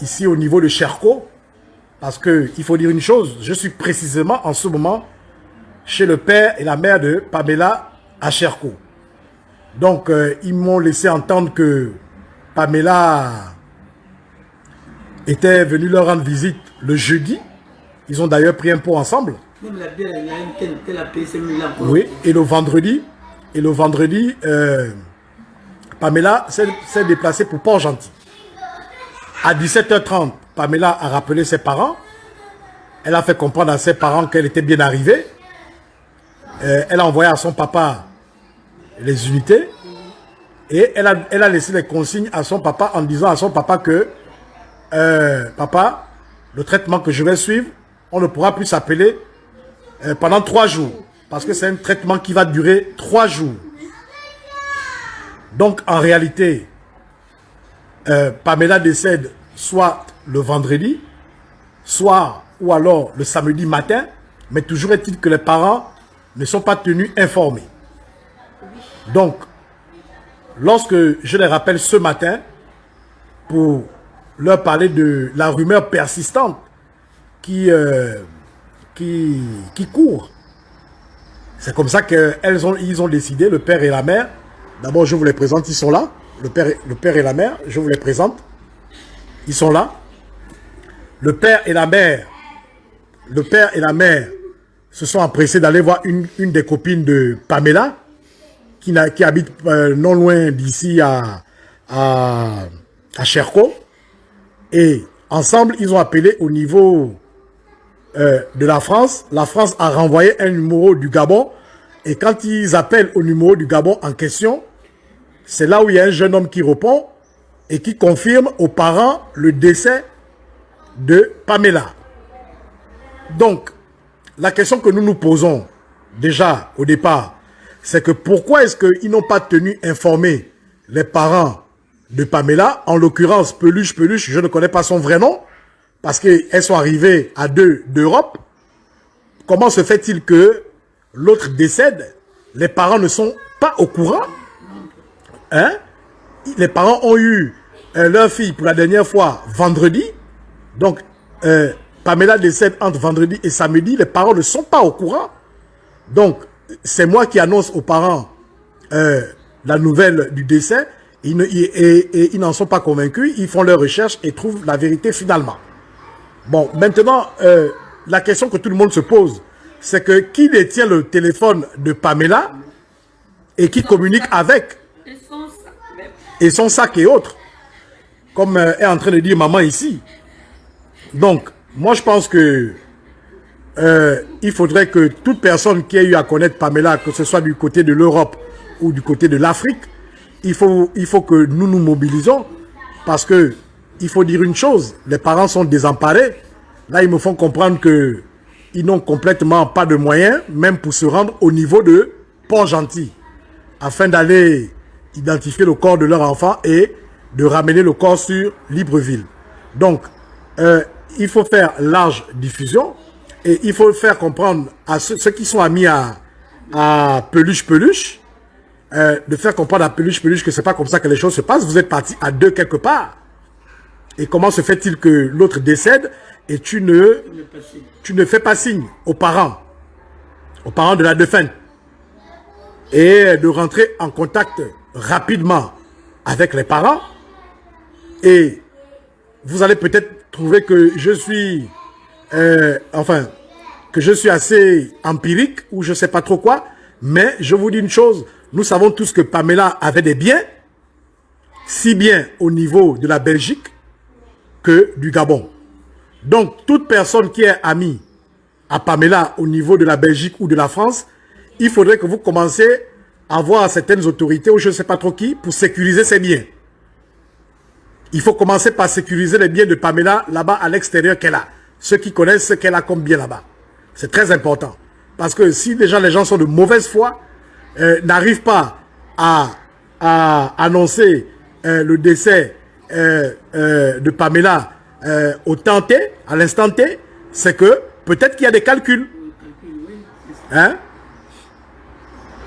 ici au niveau de Cherko. Parce que, il faut dire une chose, je suis précisément en ce moment chez le père et la mère de Pamela à Cherko. Donc, ils m'ont laissé entendre que Pamela était venue leur rendre visite le jeudi. Ils ont d'ailleurs pris un pot ensemble. Oui, et le vendredi, Pamela s'est déplacée pour Port-Gentil. À 17h30, Pamela a rappelé ses parents. Elle a fait comprendre à ses parents qu'elle était bien arrivée. Elle a envoyé à son papa les unités. Et elle a laissé les consignes à son papa en disant à son papa que papa, le traitement que je vais suivre, on ne pourra plus s'appeler pendant 3 jours. Parce que c'est un traitement qui va durer 3 jours. Donc en réalité, Pamela décède soit le vendredi, soit ou alors le samedi matin, mais toujours est-il que les parents ne sont pas tenus informés. Donc, lorsque je les rappelle ce matin, pour leur parler de la rumeur persistante qui court, c'est comme ça qu'ils ont décidé, le père et la mère. D'abord, je vous les présente, ils sont là. Le père et la mère, je vous les présente. Ils sont là. Le père et la mère se sont empressés d'aller voir une des copines de Pamela, qui habite non loin d'ici à Cherko. Et ensemble, ils ont appelé au niveau de la France. La France a renvoyé un numéro du Gabon. Et quand ils appellent au numéro du Gabon en question, c'est là où il y a un jeune homme qui répond et qui confirme aux parents le décès de Pamela. Donc, la question que nous nous posons déjà au départ, c'est que pourquoi est-ce qu'ils n'ont pas tenu informés les parents de Pamela, en l'occurrence Peluche, je ne connais pas son vrai nom, parce qu'elles sont arrivées à 2 d'Europe. Comment se fait-il que l'autre décède, les parents ne sont pas au courant? Hein? Les parents ont eu leur fille pour la dernière fois vendredi. Donc, Pamela décède entre vendredi et samedi. Les parents ne sont pas au courant. Donc, c'est moi qui annonce aux parents la nouvelle du décès. Et ils n'en sont pas convaincus. Ils font leurs recherches et trouvent la vérité finalement. Bon, maintenant, la question que tout le monde se pose, c'est que qui détient le téléphone de Pamela et qui communique avec? Et son sac et autres. Comme est en train de dire maman ici. Donc, moi je pense que il faudrait que toute personne qui ait eu à connaître Pamela, que ce soit du côté de l'Europe ou du côté de l'Afrique, il faut que nous nous mobilisons parce que il faut dire une chose, les parents sont désemparés. Là, ils me font comprendre que ils n'ont complètement pas de moyens, même pour se rendre au niveau de Port-Gentil, afin d'aller identifier le corps de leur enfant et de ramener le corps sur Libreville. Donc, il faut faire large diffusion et il faut faire comprendre à ceux qui sont amis à Peluche, de faire comprendre à Peluche que c'est pas comme ça que les choses se passent. Vous êtes partis à deux quelque part. Et comment se fait-il que l'autre décède et tu ne fais pas signe aux parents de la défunte, et de rentrer en contact rapidement avec les parents. Et vous allez peut-être trouver que je suis, que je suis assez empirique ou je ne sais pas trop quoi, mais je vous dis une chose, nous savons tous que Pamela avait des biens, si bien au niveau de la Belgique que du Gabon. Donc, toute personne qui est amie à Pamela au niveau de la Belgique ou de la France, il faudrait que vous commenciez à voir certaines autorités ou je ne sais pas trop qui pour sécuriser ses biens. Il faut commencer par sécuriser les biens de Pamela là-bas à l'extérieur qu'elle a. Ceux qui connaissent ce qu'elle a comme bien là-bas. C'est très important. Parce que si déjà les gens sont de mauvaise foi, n'arrivent pas à annoncer le décès de Pamela au temps T, à l'instant T, c'est que peut-être qu'il y a des calculs. Hein?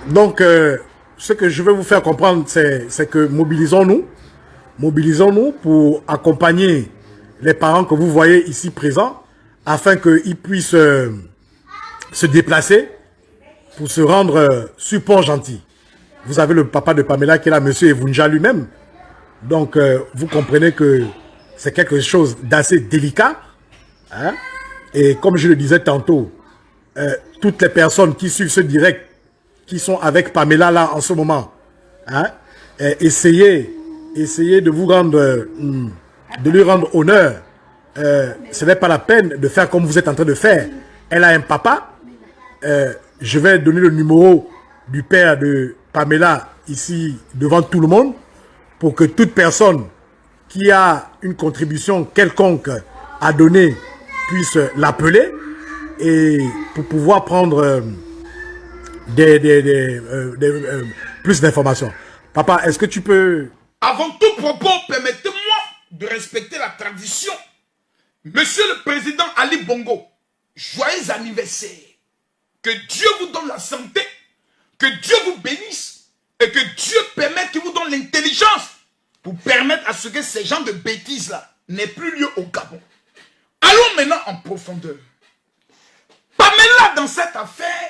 Donc, ce que je veux vous faire comprendre, c'est que mobilisons-nous pour accompagner les parents que vous voyez ici présents, afin qu'ils puissent se déplacer pour se rendre sur Port-Gentil. Vous avez le papa de Pamela qui est là, monsieur Evunja lui-même. Donc, vous comprenez que c'est quelque chose d'assez délicat. Hein? Et comme je le disais tantôt, toutes les personnes qui suivent ce direct, qui sont avec Pamela là en ce moment, hein, essayez de vous rendre, de lui rendre honneur. Ce n'est pas la peine de faire comme vous êtes en train de faire. Elle a un papa. Je vais donner le numéro du père de Pamela ici devant tout le monde pour que toute personne qui a une contribution quelconque à donner puisse l'appeler et pour pouvoir prendre plus d'informations. Papa, est-ce que tu peux... Avant tout propos, permettez-moi de respecter la tradition. Monsieur le Président Ali Bongo, joyeux anniversaire. Que Dieu vous donne la santé, que Dieu vous bénisse et que Dieu permette qu'il vous donne l'intelligence pour permettre à ce que ces gens de bêtises-là n'aient plus lieu au Gabon. Allons maintenant en profondeur. Pamela dans cette affaire,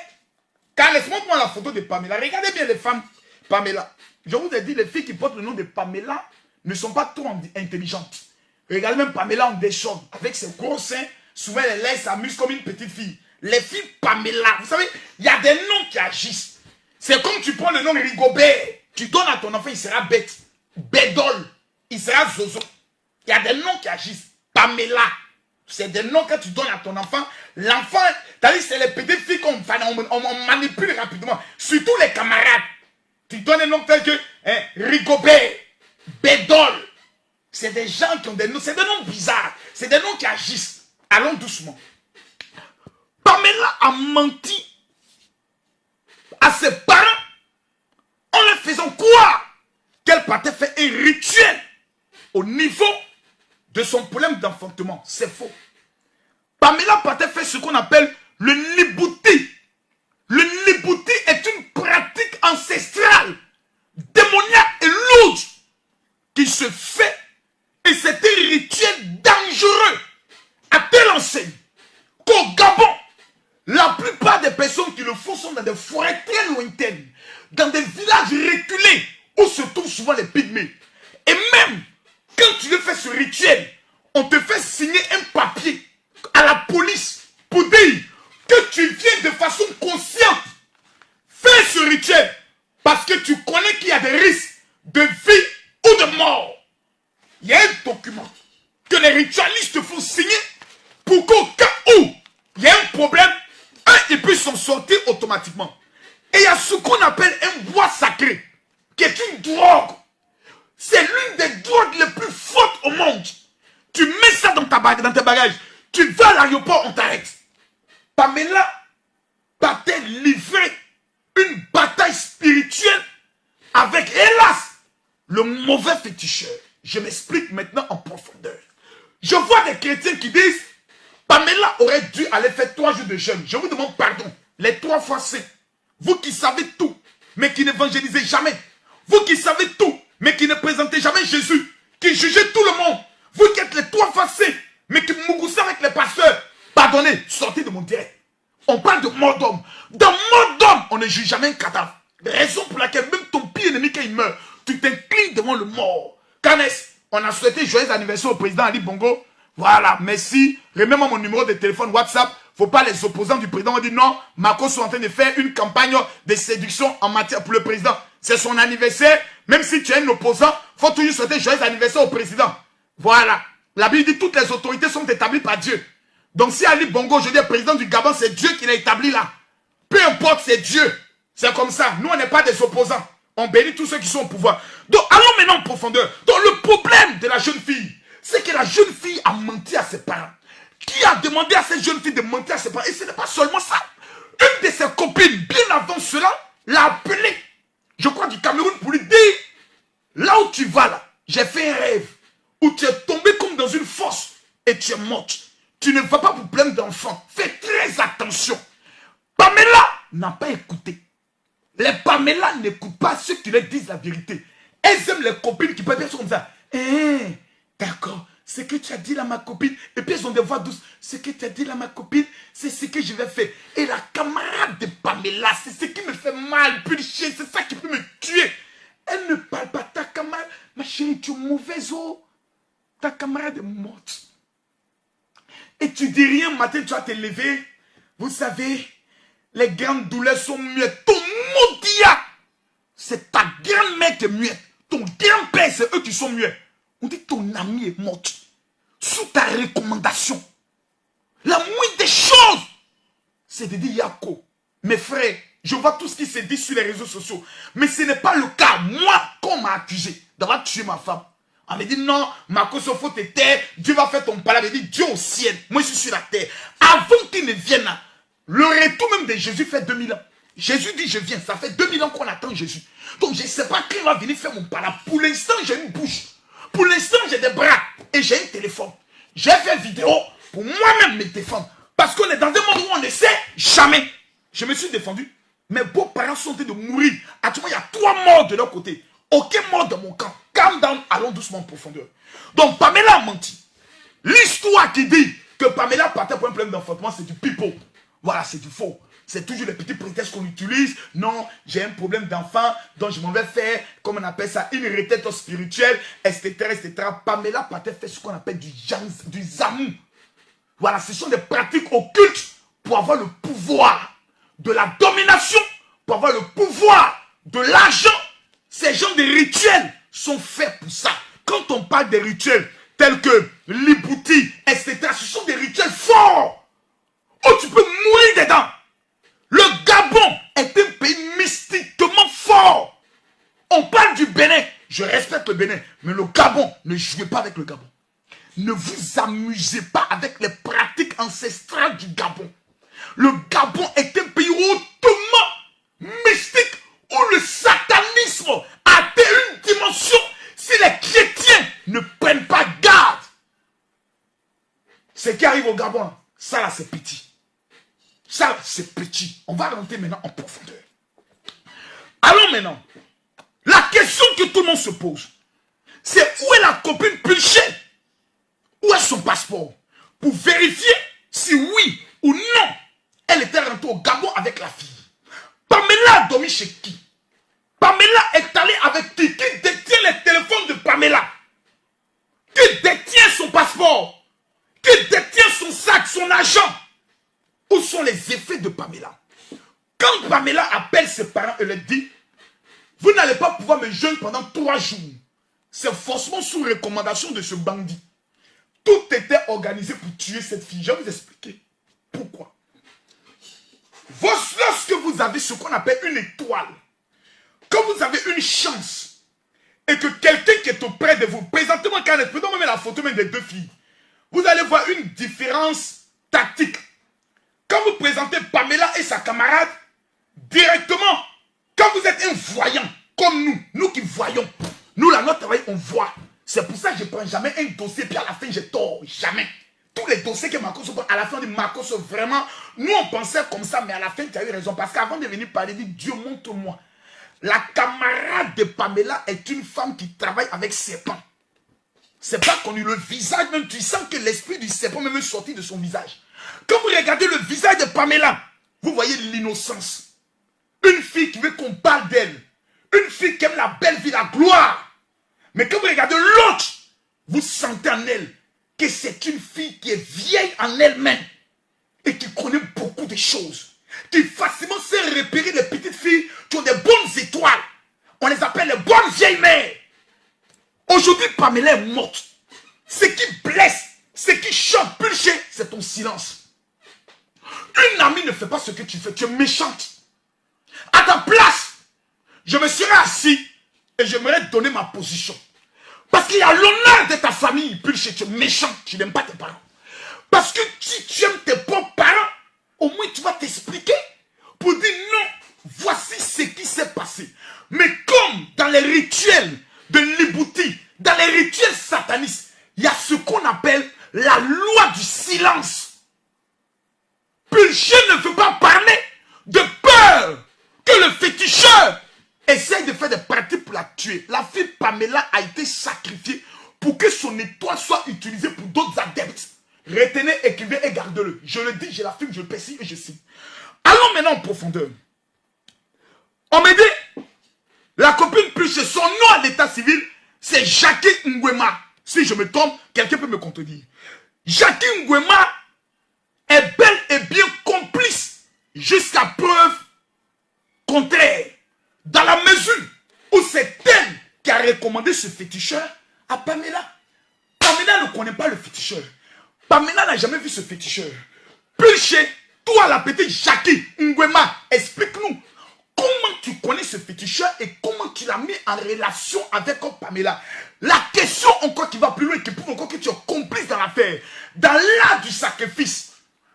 car laisse-moi prendre la photo de Pamela. Regardez bien les femmes Pamela. Je vous ai dit, les filles qui portent le nom de Pamela ne sont pas trop intelligentes. Regardez même Pamela en déchaude, avec ses gros seins, souvent les lèvres s'amusent comme une petite fille. Les filles Pamela, vous savez, il y a des noms qui agissent. C'est comme tu prends le nom Rigobert, tu donnes à ton enfant, il sera bête. Bédol, il sera zozo. Il y a des noms qui agissent. Pamela, c'est des noms que tu donnes à ton enfant. L'enfant, c'est les petites filles qu'on manipule rapidement. Surtout les camarades. Tu donnes des noms tels que Rigobert, Bédol. C'est des gens qui ont des noms, c'est des noms bizarres. C'est des noms qui agissent. Allons doucement. Pamela a menti à ses parents en leur faisant croire qu'elle partait faire un rituel au niveau de son problème d'enfantement. C'est faux. Pamela partait faire ce qu'on appelle le Nibouti. Le Nibouti est une pratique ancestrale, démoniaque et lourde qui se fait, et c'est un rituel dangereux à telle enseigne qu'au Gabon, la plupart des personnes qui le font sont dans des forêts très lointaines, dans des villages reculés où se trouvent souvent les pygmées. Et même quand tu fais ce rituel, on te fait signer un papier à la police pour dire que tu viens de façon consciente faire ce rituel parce que tu connais qu'il y a des risques de vie ou de mort. Il y a un document que les ritualistes font signer pour qu'au cas où il y a un problème, ils puissent s'en sortir automatiquement. Et il y a ce qu'on appelle un bois sacré, qui est une drogue. C'est l'une des drogues les plus fortes au monde. dans tes bagages. Tu vas à l'aéroport, on t'arrête. Pamela t'a livré une bataille spirituelle avec, hélas, le mauvais féticheur. Je m'explique maintenant en profondeur. Je vois des chrétiens qui disent, Pamela aurait dû aller faire 3 jours de jeûne. Je vous demande pardon. Les 3 fois saints. Vous qui savez tout, mais qui n'évangélisez jamais. Vous qui savez tout, mais qui ne présentez jamais Jésus. Qui jugez tout le monde. Vous qui êtes les 3 fois saints, mais qui mougoussez avec les pasteurs. Pardonnez, sortez de mon direct. On parle de mort d'homme. Dans mort d'homme, on ne juge jamais un cadavre. Raison pour laquelle même ton pire ennemi, quand il meurt, tu t'inclines devant le mort. Canès, on a souhaité joyeux anniversaire au président Ali Bongo. Voilà, merci. Remets-moi mon numéro de téléphone WhatsApp. Faut pas les opposants du président ont dit non. Marco sont en train de faire une campagne de séduction en matière pour le président. C'est son anniversaire. Même si tu es un opposant, faut toujours souhaiter joyeux anniversaire au président. Voilà. La Bible dit toutes les autorités sont établies par Dieu. Donc si Ali Bongo aujourd'hui est président du Gabon, c'est Dieu qui l'a établi là. Peu importe, c'est Dieu. C'est comme ça. Nous, on n'est pas des opposants. On bénit tous ceux qui sont au pouvoir. Donc, allons maintenant en profondeur. Donc, le problème de la jeune fille, c'est que la jeune fille a menti à ses parents. Qui a demandé à cette jeune fille de mentir à ses parents? Et ce n'est pas seulement ça. Une de ses copines, bien avant cela, l'a appelé, je crois du Cameroun, pour lui dire, là où tu vas là, j'ai fait un rêve, où tu es tombé comme dans une fosse, et tu es morte. Tu ne vas pas pour plein d'enfants. Fais très attention. Pamela n'a pas écouté. Les Pamela n'écoutent pas ceux qui leur disent la vérité. Elles aiment les copines qui peuvent être comme ça. D'accord, ce que tu as dit là, ma copine. Et puis elles ont des voix douces. Ce que tu as dit là, ma copine, c'est ce que je vais faire. Et la camarade de Pamela, c'est ce qui me fait mal, pulcher, c'est ça qui peut me tuer. Elle ne parle pas. Ta camarade, ma chérie, tu es mauvaise eau. Ta camarade est morte. Et tu dis rien, matin, tu vas te lever. Vous savez, les grandes douleurs sont muettes. Ton maudia, c'est ta grand-mère qui est muette. Ton grand-père, c'est eux qui sont muets. On dit ton ami est morte. Sous ta recommandation. La moindre des choses, c'est de dire Yako. Mes frères, je vois tout ce qui se dit sur les réseaux sociaux. Mais ce n'est pas le cas. Moi, qu'on m'a accusé d'avoir tué ma femme. On me dit non, Marco, il faut te taire. Dieu va faire ton palais. Il dit Dieu au ciel. Moi, je suis sur la terre. Avant qu'il ne vienne là, le retour même de Jésus fait 2000 ans. Jésus dit je viens. Ça fait 2000 ans qu'on attend Jésus. Donc, je ne sais pas qui va venir faire mon palais. Pour l'instant, j'ai une bouche. Pour l'instant, j'ai des bras. Et j'ai un téléphone. J'ai fait vidéo pour moi-même me défendre. Parce qu'on est dans un monde où on ne sait jamais. Je me suis défendu. Mes beaux-parents sont en train de mourir. Actuellement, il y a 3 morts de leur côté. Aucun mort dans mon camp. Calm down, allons doucement en profondeur. Donc, Pamela a menti. L'histoire qui dit que Pamela partait pour un problème d'enfantement, c'est du pipeau. Voilà, c'est du faux. C'est toujours les petits prétextes qu'on utilise. Non, j'ai un problème d'enfant, donc je m'en vais faire, comme on appelle ça, une retraite spirituelle, etc., etc. Pamela partait faire ce qu'on appelle du zamou. Voilà, ce sont des pratiques occultes pour avoir le pouvoir de la domination, pour avoir le pouvoir de l'argent. Ces genres de rituels sont faits pour ça. Quand on parle des rituels tels que l'ibouti, etc., ce sont des rituels forts où tu peux mourir dedans. Le Gabon est un pays mystiquement fort. On parle du Bénin. Je respecte le Bénin. Mais le Gabon, ne jouez pas avec le Gabon. Ne vous amusez pas avec les pratiques ancestrales du Gabon. Le Gabon est un pays hautement mystique où le satanisme a atteint une dimension. Si les chrétiens ne prennent pas garde, ce qui arrive au Gabon, ça là c'est petit. Ça là c'est petit. On va rentrer maintenant en profondeur. Allons maintenant. La question que tout le monde se pose, c'est où est la copine Pulché? Où est son passeport? Pour vérifier si oui ou non, elle était rentrée au Gabon avec la fille. Pamela a dormi chez qui? Pamela est allée avec qui? Qui détient les téléphones de Pamela? Qui détient son passeport? Qui détient son sac, son argent? Où sont les effets de Pamela? Quand Pamela appelle ses parents et leur dit, vous n'allez pas pouvoir me jeûner pendant 3 jours. C'est forcément sous recommandation de ce bandit. Tout était organisé pour tuer cette fille. Je vais vous expliquer pourquoi. Lorsque vous avez ce qu'on appelle une étoile, quand vous avez une chance, et que quelqu'un qui est auprès de vous, présentement, quand on met la photo même des 2 filles, vous allez voir une différence tactique. Quand vous présentez Pamela et sa camarade, directement, quand vous êtes un voyant, comme nous qui voyons, nous là, notre travail, on voit. C'est pour ça que je ne prends jamais un dossier, puis à la fin, j'ai tort. Jamais. Tous les dossiers que Marcos prend, à la fin, on dit Marcos, vraiment, nous on pensait comme ça, mais à la fin, tu as eu raison. Parce qu'avant de venir parler, dit Dieu, montre-moi. La camarade de Pamela est une femme qui travaille avec serpent. C'est pas connu. Le visage, même, tu sens que l'esprit du serpent même est sorti de son visage. Quand vous regardez le visage de Pamela, vous voyez l'innocence. Une fille qui veut qu'on parle d'elle. Une fille qui aime la belle vie, la gloire. Mais quand vous regardez l'autre, vous sentez en elle que c'est une fille qui est vieille en elle-même et qui connaît beaucoup de choses. Qui facilement sait repérer les petites filles qui ont des bonnes étoiles. On les appelle les bonnes vieilles mères. Aujourd'hui, Pamela est morte. Ce qui blesse, ce qui choque, pulché, c'est ton silence. Une amie ne fait pas ce que tu fais, tu es méchante. À ta place, je me serais assis et j'aimerais donner ma position. Parce qu'il y a l'honneur de ta famille, pulché, tu es méchant, tu n'aimes pas tes parents. Parce que si tu aimes tes propres parents, au moins tu vas t'expliquer pour dire non, voici ce qui s'est passé. Mais comme dans les rituels de l'Ibouti, dans les rituels satanistes, il y a ce qu'on appelle la loi du silence. Pulché ne veut pas parler de peur que le féticheur essaye de faire des pratiques pour la tuer. La fille Pamela a été sacrifiée pour que son étoile soit utilisée pour d'autres adeptes. Retenez, écrivez et gardez-le. Je le dis, je l'affirme, je le précise et je cite. Allons maintenant en profondeur. On me dit, la copine Pulché, son nom à l'état civil, c'est Jackie Nguema. Si je me trompe, quelqu'un peut me contredire. Jackie Nguema est bel et bien complice jusqu'à preuve contraire. Dans la mesure où c'est elle qui a recommandé ce féticheur à Pamela. Pamela ne connaît pas le féticheur. Pamela n'a jamais vu ce féticheur. Pulché, toi la petite Jackie Nguema, explique-nous comment tu connais ce féticheur et comment tu l'as mis en relation avec Pamela. La question encore qui va plus loin et qui prouve encore que tu es complice dans l'affaire. Dans l'art du sacrifice,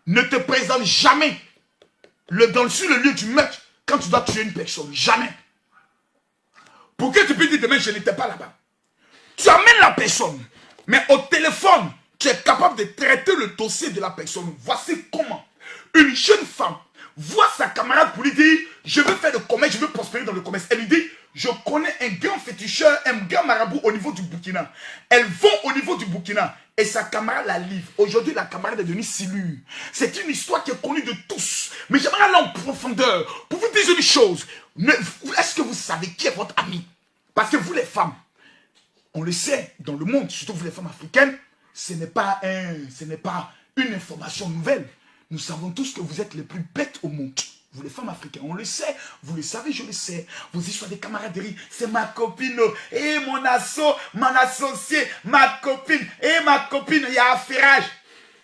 ne te présente jamais sur le lieu du meurtre quand tu dois tuer une personne. Jamais. Pour que tu puisses dire demain, je n'étais pas là-bas. Tu amènes la personne, mais au téléphone, tu es capable de traiter le dossier de la personne. Voici comment une jeune femme voit sa camarade pour lui dire, je veux faire le commerce, je veux prospérer dans le commerce. Elle lui dit, je connais un grand féticheur, un grand marabout au niveau du Burkina. Elles vont au niveau du Burkina et sa camarade la livre. Aujourd'hui, la camarade est devenue silure. C'est une histoire qui est connue de tous. Mais j'aimerais aller en profondeur pour vous dire une chose. Est-ce que vous savez qui est votre ami? Parce que vous les femmes, on le sait, dans le monde, surtout vous les femmes africaines, ce n'est pas une information nouvelle. Nous savons tous que vous êtes les plus bêtes au monde. Vous les femmes africaines, on le sait, vous le savez, je le sais. Vos histoires de camaraderie, c'est ma copine, et mon associé, ma copine, et ma copine, il y a affairage.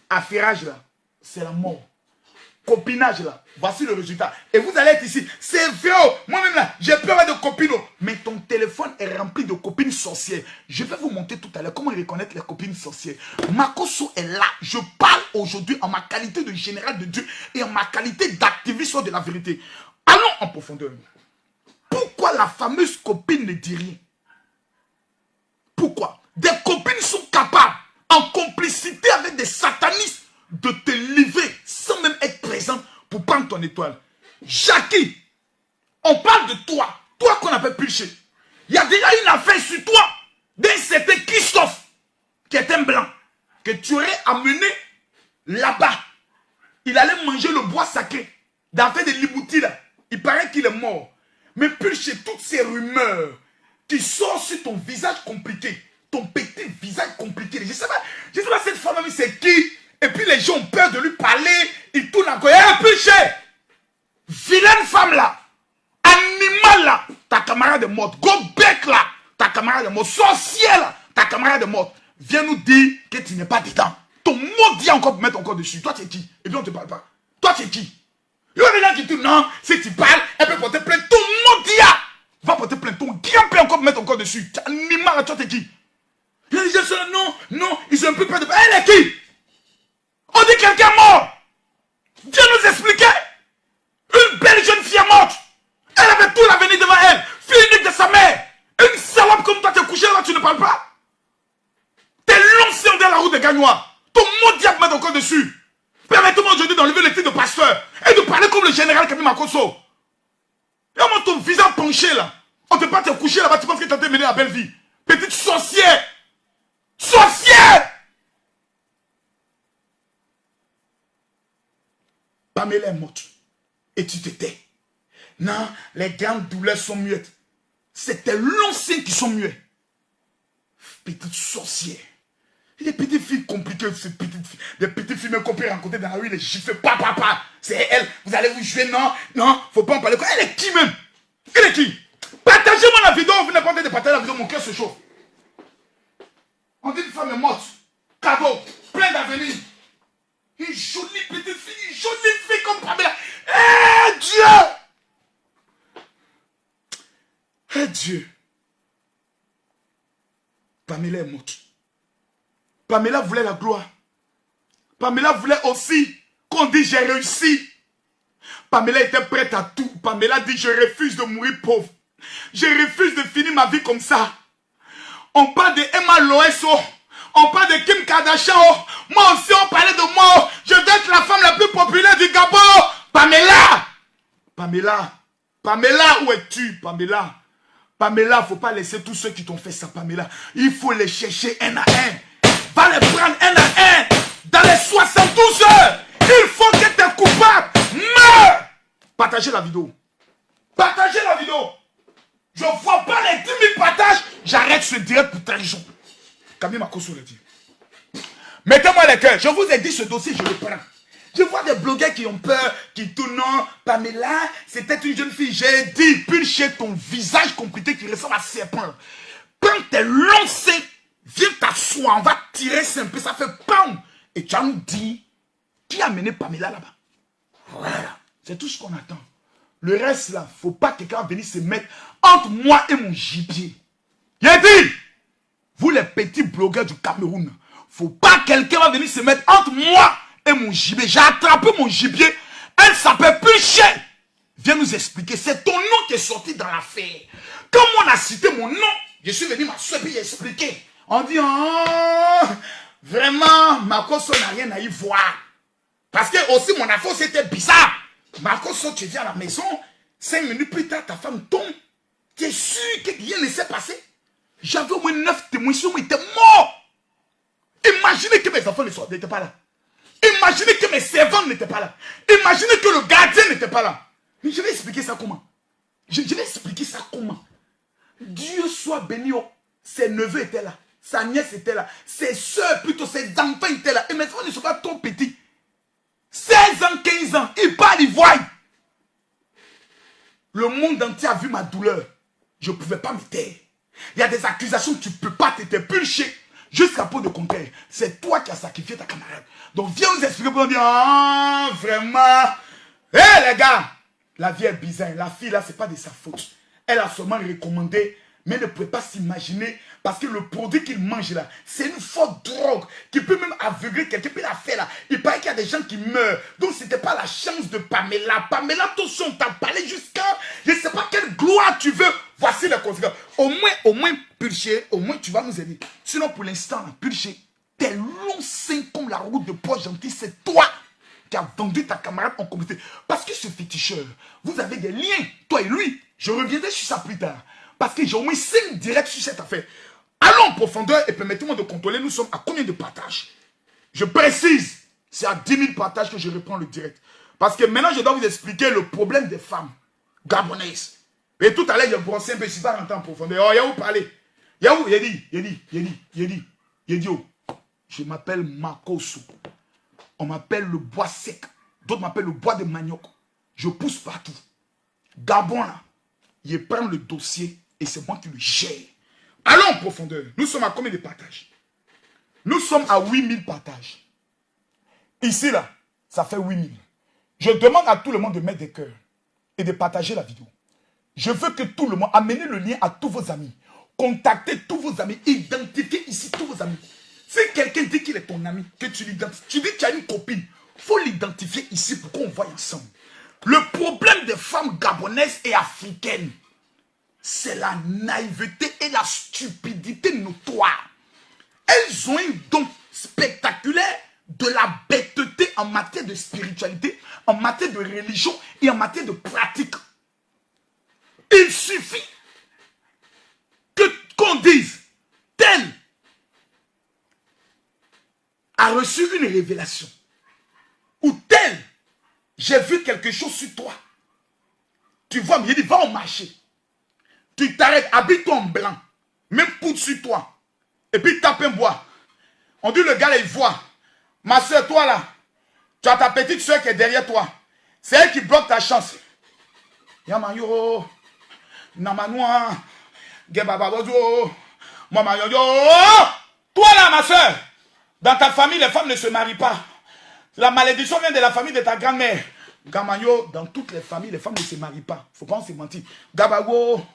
Affairage là, c'est la mort. Copinage là, voici le résultat. Et vous allez être ici, c'est vrai, moi-même là, j'ai peur de copines. Mais ton téléphone est rempli de copines sorcières. Je vais vous montrer tout à l'heure comment reconnaître les copines sorcières. Makoso est là. Je parle aujourd'hui en ma qualité de général de Dieu et en ma qualité d'activiste de la vérité. Allons en profondeur. Pourquoi la fameuse copine ne dit rien? Pourquoi? Des copines sont capables, en complicité avec des satanistes, de te livrer sans même être présent pour prendre ton étoile. Jackie, on parle de toi, toi qu'on appelle Pulché. Il y a déjà une affaire sur toi d'un certain Christophe, qui est un blanc, que tu aurais amené là-bas. Il allait manger le bois sacré, dans l'affaire de l'Ibouti là. Il paraît qu'il est mort. Mais Pulché, toutes ces rumeurs qui sortent sur ton visage compliqué, ton petit visage compliqué, je sais pas cette femme, c'est qui? Et puis les gens ont peur de lui parler. Ils tournent encore. Eh, Pulché! Vilaine femme là. Animal là. Ta camarade est morte. Go bec là. Ta camarade est morte. Sorcière là. Ta camarade est morte. Viens nous dire que tu n'es pas dedans. Ton mot dit encore pour mettre encore dessus. Toi, tu es qui? Et puis on ne te parle pas. Toi, tu es qui? Il y a des gens qui disent non. Si tu parles, elle peut porter plainte. Ton mot dit va porter plainte. Ton grand peut encore mettre encore dessus. Animal là, toi, tu es qui? Il y a dit, non, non, ils ont plus peur de... Elle est qui? On dit quelqu'un mort. Dieu nous expliquait. Une belle jeune fille morte. Elle avait tout l'avenir devant elle. Fille unique de sa mère. Une salope comme toi, t'es couché là, tu ne parles pas. T'es lancé dans la route de Gagnois. Ton mot diable met encore dessus. Permettez-moi aujourd'hui d'enlever le titre de pasteur et de parler comme le général Kami Makosso. Et on ton visage penché là. On te pas te coucher là-bas, tu penses que tu as mené la belle vie. Petite sorcière. Sorcière. Pamela est morte. Et tu t'étais. Non, les grandes douleurs sont muettes. C'était l'ancien qui sont muets. Petite sorcière. Et des petites filles compliquées, ces petites filles. Des petites filles même qu'on peut rencontrer dans la rue, les gifles, papa. C'est elle. Vous allez vous jouer, non, non, faut pas en parler. Elle est qui même? Elle est qui? Partagez-moi la vidéo, vous n'avez pas envie de partager la vidéo, mon cœur se chauffe. On dit une femme est morte. Cadeau, plein d'avenir. Une jolie petite fille comme Pamela. Eh Dieu! Eh Dieu! Pamela est morte. Pamela voulait la gloire. Pamela voulait aussi qu'on dise j'ai réussi. Pamela était prête à tout. Pamela dit je refuse de mourir pauvre. Je refuse de finir ma vie comme ça. On parle de Emma Loeso. On parle de Kim Kardashian. Moi aussi on parlait de moi. Je dois être la femme la plus populaire du Gabon. Pamela. Pamela. Pamela, où es-tu, Pamela? Pamela, faut pas laisser tous ceux qui t'ont fait ça, Pamela. Il faut les chercher un à un. Va les prendre un à un. Dans les 72 heures. Il faut que tes coupables meurent. Partagez la vidéo. Partagez la vidéo. Je ne vois pas les 10 000 partages. J'arrête ce direct pour 13 jours. Kami Makosso l'a dit. Mettez-moi les cœurs. Je vous ai dit ce dossier, je le prends. Je vois des blogueurs qui ont peur, qui tournent. Non, Pamela, c'était une jeune fille. J'ai dit, pulcher ton visage compliqué qui ressemble à serpent. Prends tes lancers. Viens t'asseoir. On va tirer ça un peu. Ça fait PAM. Et tu vas nous dire qui a mené Pamela là-bas. Voilà. C'est tout ce qu'on attend. Le reste là, faut pas que quelqu'un vienne se mettre entre moi et mon gibier. J'ai dit, vous les petits blogueurs du Cameroun, faut pas que quelqu'un va venir se mettre entre moi et mon gibier. J'ai attrapé mon gibier. Elle s'appelle Pulcher. Viens nous expliquer. C'est ton nom qui est sorti dans l'affaire. Comme on a cité mon nom, je suis venu m'asseoir et expliquer. On dit, oh, vraiment, Makosso n'a rien à y voir. Parce que aussi mon affaire c'était bizarre. Makosso, tu viens à la maison, 5 minutes plus tard, ta femme tombe. Tu es sûr que rien ne s'est passé? J'avais au moins 9 témoins, ils étaient morts. Imaginez que mes enfants n'étaient pas là. Imaginez que mes servants n'étaient pas là. Imaginez que le gardien n'était pas là. Mais je vais expliquer ça comment? Je vais expliquer ça comment? Dieu soit béni. Ses neveux étaient là. Sa nièce était là. Ses soeurs, plutôt ses enfants étaient là. Et mes enfants ne sont pas trop petits. 16 ans, 15 ans. Ils parlent, ils voient. Le monde entier a vu ma douleur. Je ne pouvais pas me taire. Il y a des accusations que tu ne peux pas te pulcher jusqu'à peau de contraire. C'est toi qui as sacrifié ta camarade. Donc viens nous expliquer pour nous dire, ah, vraiment. Hé les gars, la vie est bizarre. La fille là, ce n'est pas de sa faute. Elle a seulement recommandé, mais elle ne pouvait pas s'imaginer parce que le produit qu'il mange là, c'est une forte drogue qui peut même aveugler quelqu'un. Puis la fait là, il paraît qu'il y a des gens qui meurent. Donc ce n'était pas la chance de Pamela. Pamela, attention, on t'a parlé jusqu'à, je ne sais pas quelle gloire tu veux. Voici les conséquences. Au moins, Pulcher, au moins tu vas nous aider. Sinon pour l'instant, Pulcher, t'es long sein comme la route de Port-Gentil, c'est toi qui as vendu ta camarade en communauté. Parce que ce féticheur, vous avez des liens, toi et lui. Je reviendrai sur ça plus tard. Parce que j'ai au moins 5 directs sur cette affaire. Allons en profondeur et permettez-moi de contrôler. Nous sommes à combien de partages? Je précise, c'est à 10 000 partages que je reprends le direct. Parce que maintenant, je dois vous expliquer le problème des femmes gabonaises. Et tout à l'heure, j'ai brossé un peu, je ne suis pas rentré en profondeur. Oh, il y a où parler? Il y a où? Il dit, oh, je m'appelle Makosso. On m'appelle le bois sec. D'autres m'appellent le bois de manioc. Je pousse partout. Gabon, là, il prend le dossier et c'est moi qui le gère. Allons en profondeur. Nous sommes à combien de partages? Nous sommes à 8000 partages. Ici, là, ça fait 8000. Je demande à tout le monde de mettre des cœurs et de partager la vidéo. Je veux que tout le monde amène le lien à tous vos amis. Contactez tous vos amis. Identifiez ici tous vos amis. Si quelqu'un dit qu'il est ton ami, que tu l'identifies, tu dis que tu as une copine, il faut l'identifier ici pour qu'on voie ensemble. Le problème des femmes gabonaises et africaines, c'est la naïveté et la stupidité notoire. Elles ont un don spectaculaire de la bêteté en matière de spiritualité, en matière de religion et en matière de pratique. Il suffit qu'on dise, tel a reçu une révélation, ou tel, j'ai vu quelque chose sur toi. Tu vois, mais il dit, va au marché. Tu t'arrêtes, habille-toi en blanc, même poudre sur toi, et puis tape un bois. On dit, le gars là, il voit. Ma soeur, toi là, tu as ta petite soeur qui est derrière toi. C'est elle qui bloque ta chance. Yamayo, Namanoua, Gebababozo, Mamayo. Toi là, ma soeur, dans ta famille, les femmes ne se marient pas. La malédiction vient de la famille de ta grand-mère. Gamayo, dans toutes les familles, les femmes ne se marient pas. Faut pas se mentir. Gabago,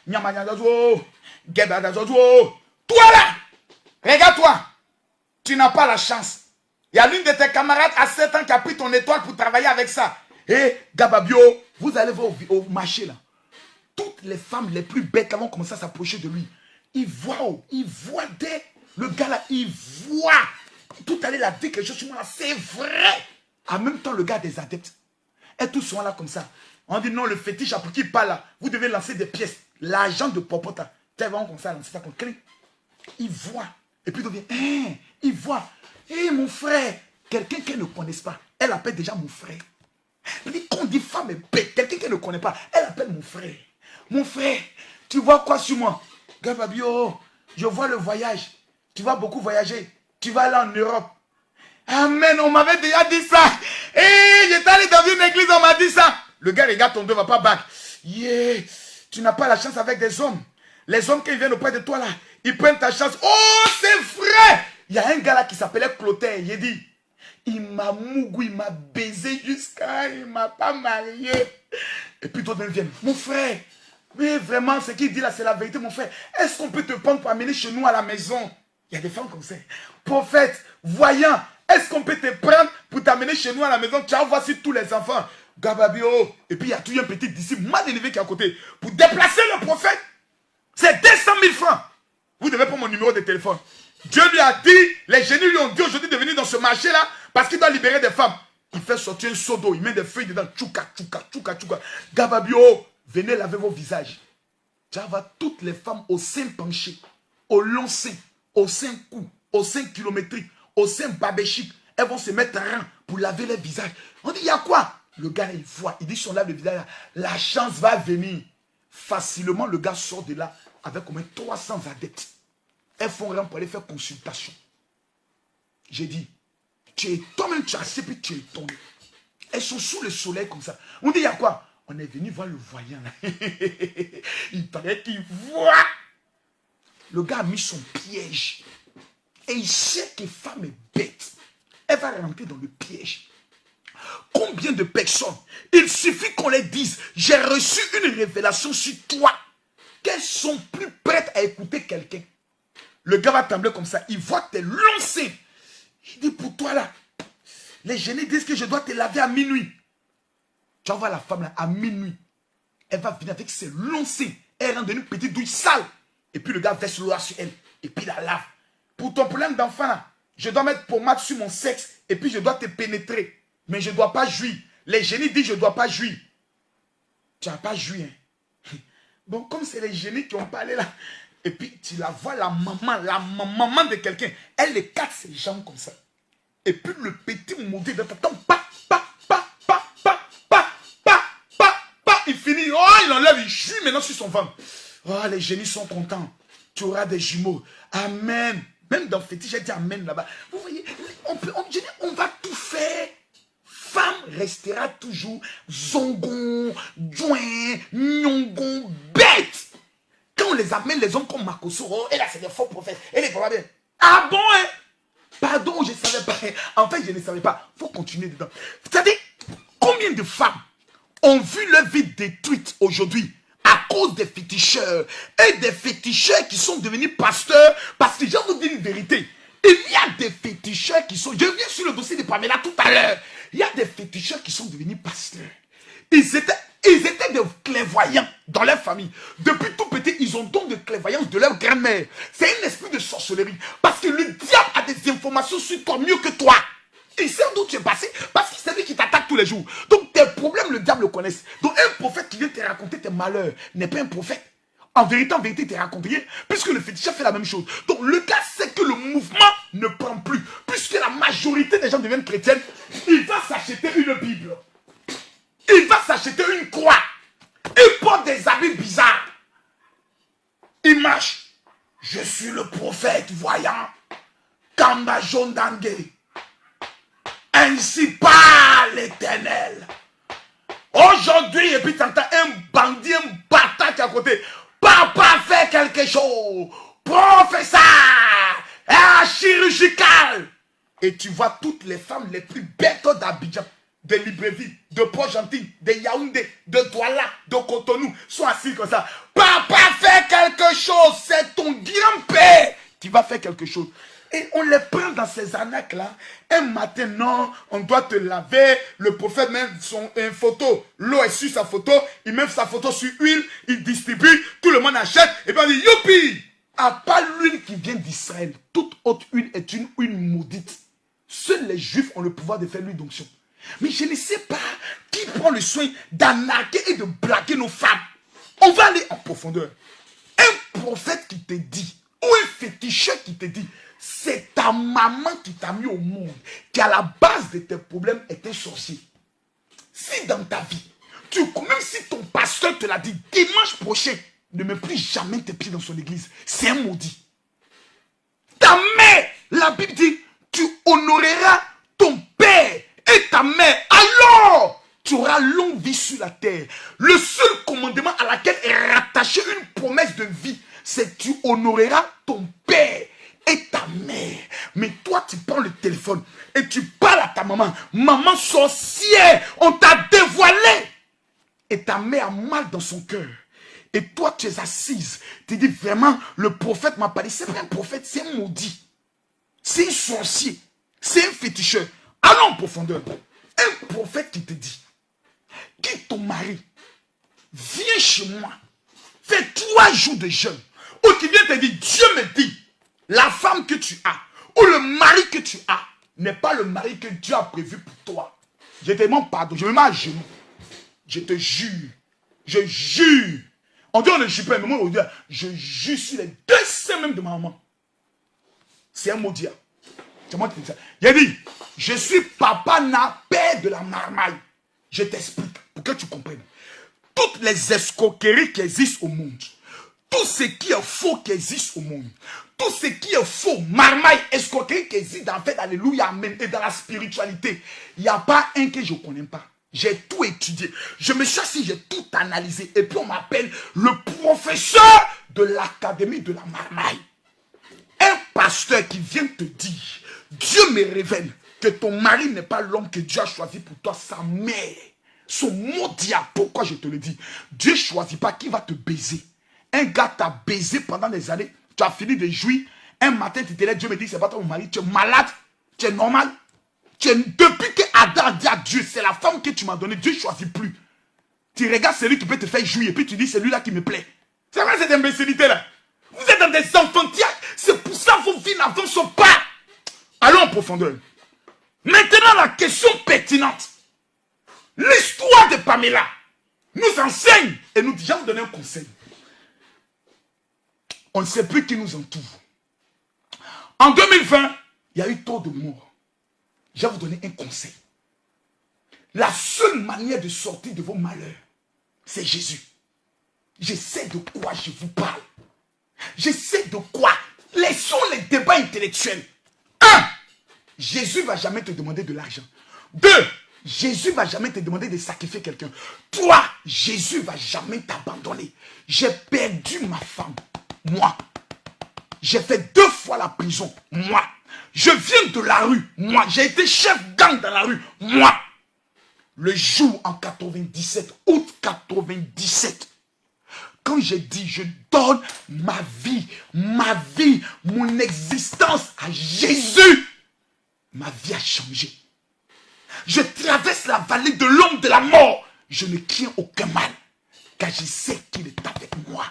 Nyamayazo, Gebabazo. Toi là, regarde-toi. Tu n'as pas la chance. Il y a l'une de tes camarades à 7 ans qui a pris ton étoile pour travailler avec ça. Et Gababio, vous allez voir au marché là. Toutes les femmes les plus bêtes vont commencer à s'approcher de lui. Il voit des... Le gars là, il voit. Tout à l'heure, il a dit quelque chose sur moi, c'est vrai. En même temps, le gars a des adeptes. Et tous sont là comme ça. On dit non, le fétiche, pour qui il parle là, vous devez lancer des pièces. L'agent de Popota, tu vas comme ça, lancer ça comme clé. Il voit. Et puis il devient, il voit. Mon frère, quelqu'un qu'elle ne connaisse pas, elle appelle déjà mon frère. Il dit qu'on dit femme est bête, quelqu'un qu'elle ne connaît pas, elle appelle mon frère. Mon frère, tu vois quoi sur moi? Gababio, je vois le voyage. Tu vas beaucoup voyager. Tu vas aller en Europe. Amen, on m'avait déjà dit ça. J'étais allé dans une église, on m'a dit ça. Le gars regarde ton dos, va pas back. Tu n'as pas la chance avec des hommes. Les hommes qui viennent auprès de toi là, ils prennent ta chance. Oh, c'est vrai. Il y a un gars là qui s'appelait Clotaire. Il dit, il m'a mougou, il m'a baisé jusqu'à, il m'a pas marié. Et puis d'autres viennent. Mon frère, mais vraiment, ce qu'il dit là, c'est la vérité, mon frère. Est-ce qu'on peut te prendre pour amener chez nous à la maison? Il y a des femmes comme ça. Prophète, voyant, est-ce qu'on peut te prendre pour t'amener chez nous à la maison? Ciao, voici tous les enfants. Gababio. Et puis il y a toujours un petit disciple mal élevé qui est à côté. Pour déplacer le prophète, c'est 200 000 francs. Vous devez prendre mon numéro de téléphone. Dieu lui a dit, les génies lui ont dit aujourd'hui de venir dans ce marché-là parce qu'il doit libérer des femmes. Il fait sortir un seau d'eau, il met des feuilles dedans. Tchouka, tchouka, tchouka, tchouka. Gababio, venez laver vos visages. Tu vas toutes les femmes au sein penché, au long sein, au sein cou, au sein kilométrique, au sein babéchique. Elles vont se mettre en rang pour laver les visages. On dit, il y a quoi? Le gars, il voit, il dit, si on lave le visage, la chance va venir. Facilement, le gars sort de là avec au moins 300 adeptes. Elles font rien pour aller faire consultation. J'ai dit, tu es toi-même chassé, puis tu es tombé. Elles sont sous le soleil comme ça. On dit, il y a quoi? On est venu voir le voyant là. Il paraît qu'il voit. Le gars a mis son piège. Et il sait que femme est bête. Elle va rentrer dans le piège. Combien de personnes, il suffit qu'on les dise, j'ai reçu une révélation sur toi, qu'elles sont plus prêtes à écouter quelqu'un. Le gars va trembler comme ça, il voit tes longs seins. Il dit, pour toi là, les génies disent que je dois te laver à minuit. Tu vas voir la femme là, à minuit. Elle va venir avec ses longs seins. Elle rentre dans une petite douille sale. Et puis le gars verse l'eau sur elle. Et puis la lave. Pour ton problème d'enfant là, je dois mettre pommade sur mon sexe. Et puis je dois te pénétrer. Mais je ne dois pas jouir. Les génies disent je ne dois pas jouir. Tu n'as pas joui. Hein? Bon, comme c'est les génies qui ont parlé là. Et puis tu la vois, la maman de quelqu'un. Elle écarte ses jambes comme ça. Et puis le petit maudit de ta tombe. Il finit. Oh, il enlève, il chute maintenant sur son ventre. Oh, les génies sont contents. Tu auras des jumeaux. Amen. Même dans Fétiche, j'ai dit amen là-bas. Vous voyez, on va tout faire. Femme restera toujours zongon, joint, nyongon, bête. Quand on les amène, les hommes comme Makosoro, et là c'est des faux prophètes, et les papas bien. Ah bon, hein? Pardon, je ne savais pas. En fait, je ne savais pas. Il faut continuer dedans. C'est-à-dire, combien de femmes ont vu leur vie détruite aujourd'hui à cause des féticheurs. Et des féticheurs qui sont devenus pasteurs. Parce que je vais vous dire une vérité. Il y a des féticheurs qui sont... Je viens sur le dossier de Pamela tout à l'heure. Il y a des féticheurs qui sont devenus pasteurs. Ils étaient des clairvoyants dans leur famille. Depuis tout petit, ils ont don de clairvoyance de leur grand-mère. C'est un esprit de sorcellerie. Parce que le diable a des informations sur toi mieux que toi. Il sait d'où tu es passé parce que c'est lui qui t'attaque tous les jours. Donc tes problèmes, le diable le connaisse. Donc un prophète qui vient te raconter tes malheurs n'est pas un prophète. En vérité, il te raconte rien, puisque le féticheur fait la même chose. Donc le gars sait que le mouvement ne prend plus. Puisque la majorité des gens deviennent chrétiennes, il va s'acheter une Bible. Il va s'acheter une croix. Il porte des habits bizarres. Il marche. Je suis le prophète voyant. Kamba Jondange. Ainsi parle l'Éternel. Aujourd'hui, et puis tu entends un bandit, un bâtard qui est à côté. Papa fait quelque chose. Professeur. Chirurgical. Et tu vois toutes les femmes les plus bêtes d'Abidjan, de Libreville, de Port-Gentil, de Yaoundé, de Douala, de Cotonou, sont assis comme ça. Papa fait quelque chose. C'est ton grand-père qui va faire quelque chose. Et on les prend dans ces arnaques-là. Un matin, non, on doit te laver. Le prophète met une photo. L'eau est sur sa photo. Il met sa photo sur huile. Il distribue. Tout le monde achète. Et puis on dit, youpi! À part l'huile qui vient d'Israël, toute autre huile est une huile maudite. Seuls les juifs ont le pouvoir de faire l'huile d'onction. Mais je ne sais pas qui prend le soin d'arnaquer et de blaguer nos femmes. On va aller en profondeur. Un prophète qui te dit, ou un féticheur qui te dit, c'est ta maman qui t'a mis au monde, qui à la base de tes problèmes est un sorcier. Si dans ta vie, même si ton pasteur te l'a dit, dimanche prochain, ne mets plus jamais tes pieds dans son église, c'est un maudit. Ta mère, la Bible dit, tu honoreras ton père et ta mère, alors tu auras longue vie sur la terre. Le seul commandement à laquelle est rattachée une promesse de vie, c'est que tu honoreras ton père et ta mère. Mais toi, tu prends le téléphone et tu parles à ta maman. Maman sorcière, on t'a dévoilé. Et ta mère a mal dans son cœur. Et toi, tu es assise. Tu dis vraiment, le prophète m'a parlé. C'est pas un prophète, c'est un maudit. C'est un sorcier. C'est un féticheur. Allons en profondeur. Un prophète qui te dit, quitte ton mari, viens chez moi, fais 3 jours de jeûne. Ou qui vient te dire, Dieu me dit, la femme que tu as, ou le mari que tu as, n'est pas le mari que Dieu a prévu pour toi. Je te demande pardon, je me mets à genoux. Je te jure, je jure. On dit on ne jure pas, mais moi on dit, je jure sur les 2 seins même de ma maman. C'est un maudit. C'est moi qui dis ça. Il a dit, je suis papa na père de la marmaille. Je t'explique pour que tu comprennes. Toutes les escroqueries qui existent au monde, tout ce qui est faux qui existe au monde, tout ce qui est faux, marmaille, escroquerie qui existe en fait, alléluia, amen, et dans la spiritualité, il n'y a pas un que je ne connais pas. J'ai tout étudié. Je me suis assis, j'ai tout analysé. Et puis on m'appelle le professeur de l'académie de la marmaille. Un pasteur qui vient te dire, Dieu me révèle que ton mari n'est pas l'homme que Dieu a choisi pour toi, sa mère. Son maudit. Pourquoi je te le dis? Dieu ne choisit pas qui va te baiser. Un gars t'a baisé pendant des années, tu as fini de jouir. Un matin, tu te lèves, Dieu me dit, c'est pas ton mari, tu es malade, tu es normal. Depuis que Adam a dit à Dieu, c'est la femme que tu m'as donnée, Dieu ne choisit plus. Tu regardes celui qui peut te faire jouir et puis tu dis, c'est lui-là qui me plaît. C'est vrai cette imbécilité-là. Vous êtes dans des enfantillages, c'est pour ça que vos vies n'avancent pas. Allons en profondeur. Maintenant, la question pertinente. L'histoire de Pamela nous enseigne et nous dit, je vais vous donner un conseil. On ne sait plus qui nous entoure. En 2020, il y a eu trop de morts. Je vais vous donner un conseil. La seule manière de sortir de vos malheurs, c'est Jésus. Je sais de quoi je vous parle. Je sais de quoi. Laissons les débats intellectuels. 1. Jésus ne va jamais te demander de l'argent. 2. Jésus ne va jamais te demander de sacrifier quelqu'un. 3. Jésus ne va jamais t'abandonner. J'ai perdu ma femme. Moi. J'ai fait 2 fois la prison. Moi. Je viens de la rue. Moi. J'ai été chef gang dans la rue. Moi. Le jour en 97, août 97, Quand j'ai dit, je donne ma vie, mon existence à Jésus, ma vie a changé. Je traverse la vallée de l'ombre de la mort. Je ne crains aucun mal, car je sais qu'il est avec moi.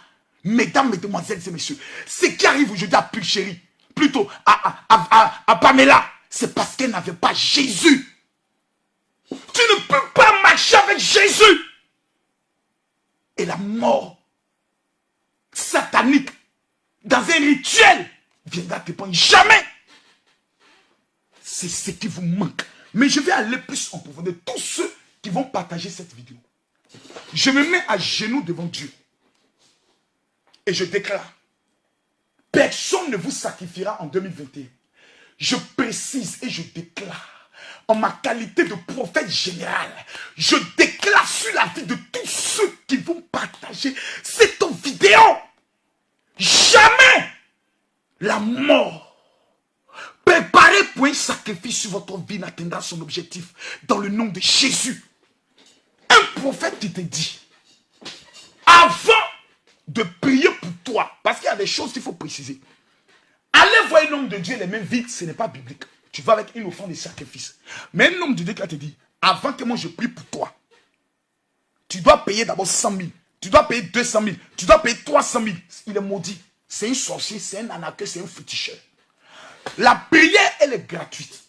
Mesdames, mesdemoiselles et messieurs, ce qui arrive aujourd'hui à Pulchérie, plutôt à Pamela, c'est parce qu'elle n'avait pas Jésus. Tu ne peux pas marcher avec Jésus. Et la mort satanique, dans un rituel, viendra te prendre. Jamais. C'est ce qui vous manque. Mais je vais aller plus en profondeur. Tous ceux qui vont partager cette vidéo, je me mets à genoux devant Dieu. Et je déclare, personne ne vous sacrifiera en 2021. Je précise et je déclare, en ma qualité de prophète général, je déclare sur la vie de tous ceux qui vont partager cette vidéo, jamais la mort préparée pour un sacrifice sur votre vie n'atteindra son objectif dans le nom de Jésus. Un prophète qui te dit, avant de prier pour toi, parce qu'il y a des choses qu'il faut préciser. Aller voir un homme de Dieu les mains vides, ce n'est pas biblique. Tu vas avec une offrande de sacrifice. Mais un homme de Dieu qui te dit, avant que moi je prie pour toi, tu dois payer d'abord 100 000, tu dois payer 200 000, tu dois payer 300 000. Il est maudit. C'est un sorcier, c'est un anaqueux, c'est un féticheur. La prière, elle est gratuite.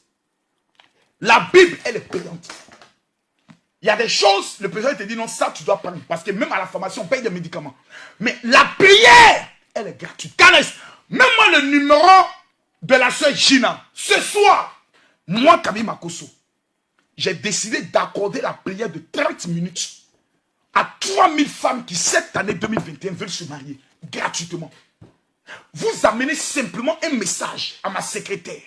La Bible, elle est payante. Il y a des choses, le président te dit non, ça tu dois prendre. Parce que même à la formation, on paye des médicaments. Mais la prière, elle est gratuite. Canes, mets-moi le numéro de la soeur Gina. Ce soir, moi, Camille Makosso, j'ai décidé d'accorder la prière de 30 minutes à 3000 femmes qui, cette année 2021, veulent se marier gratuitement. Vous amenez simplement un message à ma secrétaire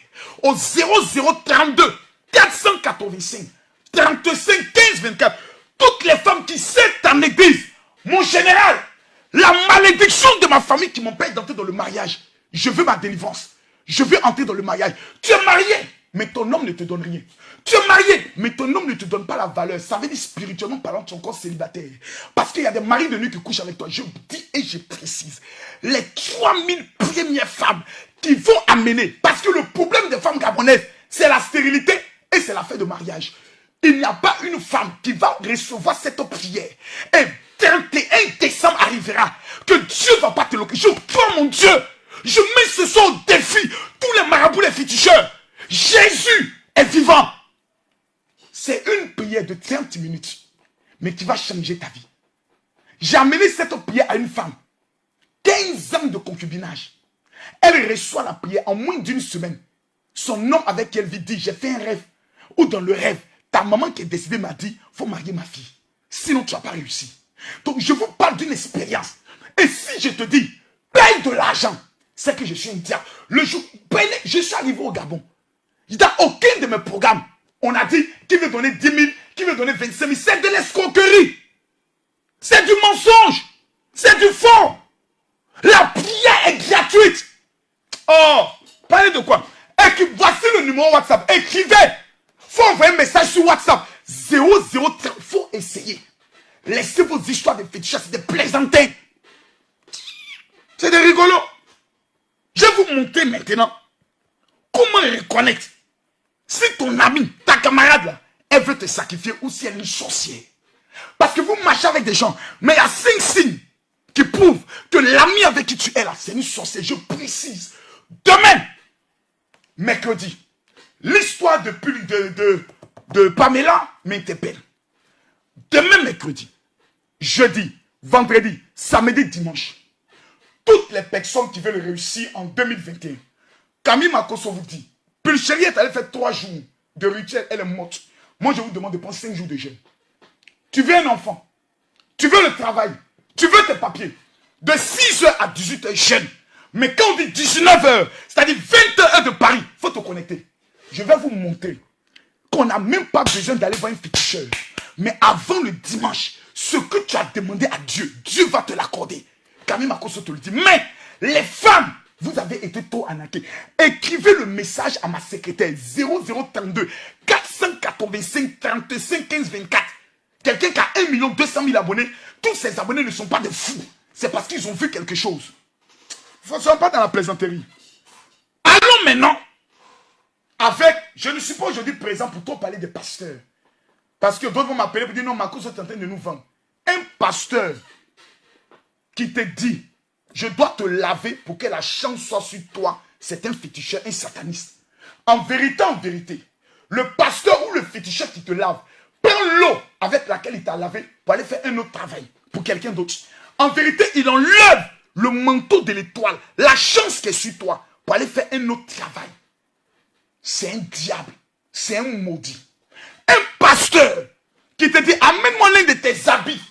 au 0032 485 35 15 24. Toutes les femmes qui cette année disent, mon général, la malédiction de ma famille qui m'empêche d'entrer dans le mariage, je veux ma délivrance. Je veux entrer dans le mariage. Tu es marié, mais ton homme ne te donne rien. Tu es marié, mais ton homme ne te donne pas la valeur. Ça veut dire spirituellement parlant, tu es encore célibataire. Parce qu'il y a des maris de nuit qui couchent avec toi. Je dis et je précise. Les 3000 premières femmes qui vont amener. Parce que le problème des femmes gabonaises, c'est la stérilité et c'est la fête de mariage. Il n'y a pas une femme qui va recevoir cette prière. Et 31 décembre arrivera. Que Dieu ne va pas te localiser. Je crois mon Dieu. Je mets ce soir au défi tous les marabouts, les féticheurs. Jésus est vivant. C'est une prière de 30 minutes, mais qui va changer ta vie. J'ai amené cette prière à une femme. 15 ans de concubinage. Elle reçoit la prière en moins d'une semaine. Son homme avec qui elle vit dit, j'ai fait un rêve. Ou dans le rêve, ta maman qui est décédée m'a dit, il faut marier ma fille. Sinon, tu n'as pas réussi. Donc, je vous parle d'une expérience. Et si je te dis, paye de l'argent, c'est que je suis un diable. Le jour, je suis arrivé au Gabon. Dans aucun de mes programmes, on a dit qui veut donner 10 000, qui veut donner 25 000. C'est de l'escroquerie. C'est du mensonge. C'est du faux. La prière est gratuite. Oh, parlez de quoi? Voici le numéro WhatsApp. Écrivez. Faut envoyer un message sur WhatsApp. 0030. Faut essayer. Laissez vos histoires de féticheurs, c'est des plaisantins. C'est des rigolos. Je vais vous montrer maintenant comment reconnaître si ton ami, ta camarade là, elle veut te sacrifier ou si elle est une sorcière. Parce que vous marchez avec des gens, mais il y a 5 signes qui prouvent que l'ami avec qui tu es là, c'est une sorcière. Je précise. Demain, mercredi, l'histoire de Pamela m'interpelle. Demain, mercredi, jeudi, vendredi, samedi, dimanche, toutes les personnes qui veulent réussir en 2021, Camille Makosso vous dit, Pulchérie est allée faire 3 jours de rituel, elle est morte. Moi, je vous demande de prendre 5 jours de jeûne. Tu veux un enfant, tu veux le travail, tu veux tes papiers. De 6h à 18h, jeûne. Mais quand on dit 19h, c'est-à-dire 20h de Paris, il faut te connecter. Je vais vous montrer qu'on n'a même pas besoin d'aller voir un féticheur. Mais avant le dimanche, ce que tu as demandé à Dieu, Dieu va te l'accorder. Camille Makosso te le dit. Mais les femmes, vous avez été trop arnaquées. Écrivez le message à ma secrétaire 0032 485 35 15 24. Quelqu'un qui a 1 200 000 abonnés, tous ces abonnés ne sont pas des fous. c'est parce qu'ils ont vu quelque chose. Ne soyons pas dans la plaisanterie. Allons maintenant avec, je ne suis pas aujourd'hui présent pour trop parler des pasteurs. Parce que d'autres vont m'appeler pour dire non, Marcos est en train de nous vendre. Un pasteur qui te dit, je dois te laver pour que la chance soit sur toi, c'est un féticheur, un sataniste. En vérité, le pasteur ou le féticheur qui te lave, prend l'eau avec laquelle il t'a lavé pour aller faire un autre travail pour quelqu'un d'autre. En vérité, il enlève le manteau de l'étoile, la chance qui est sur toi pour aller faire un autre travail. C'est un diable, c'est un maudit. Un pasteur qui te dit, amène-moi l'un de tes habits.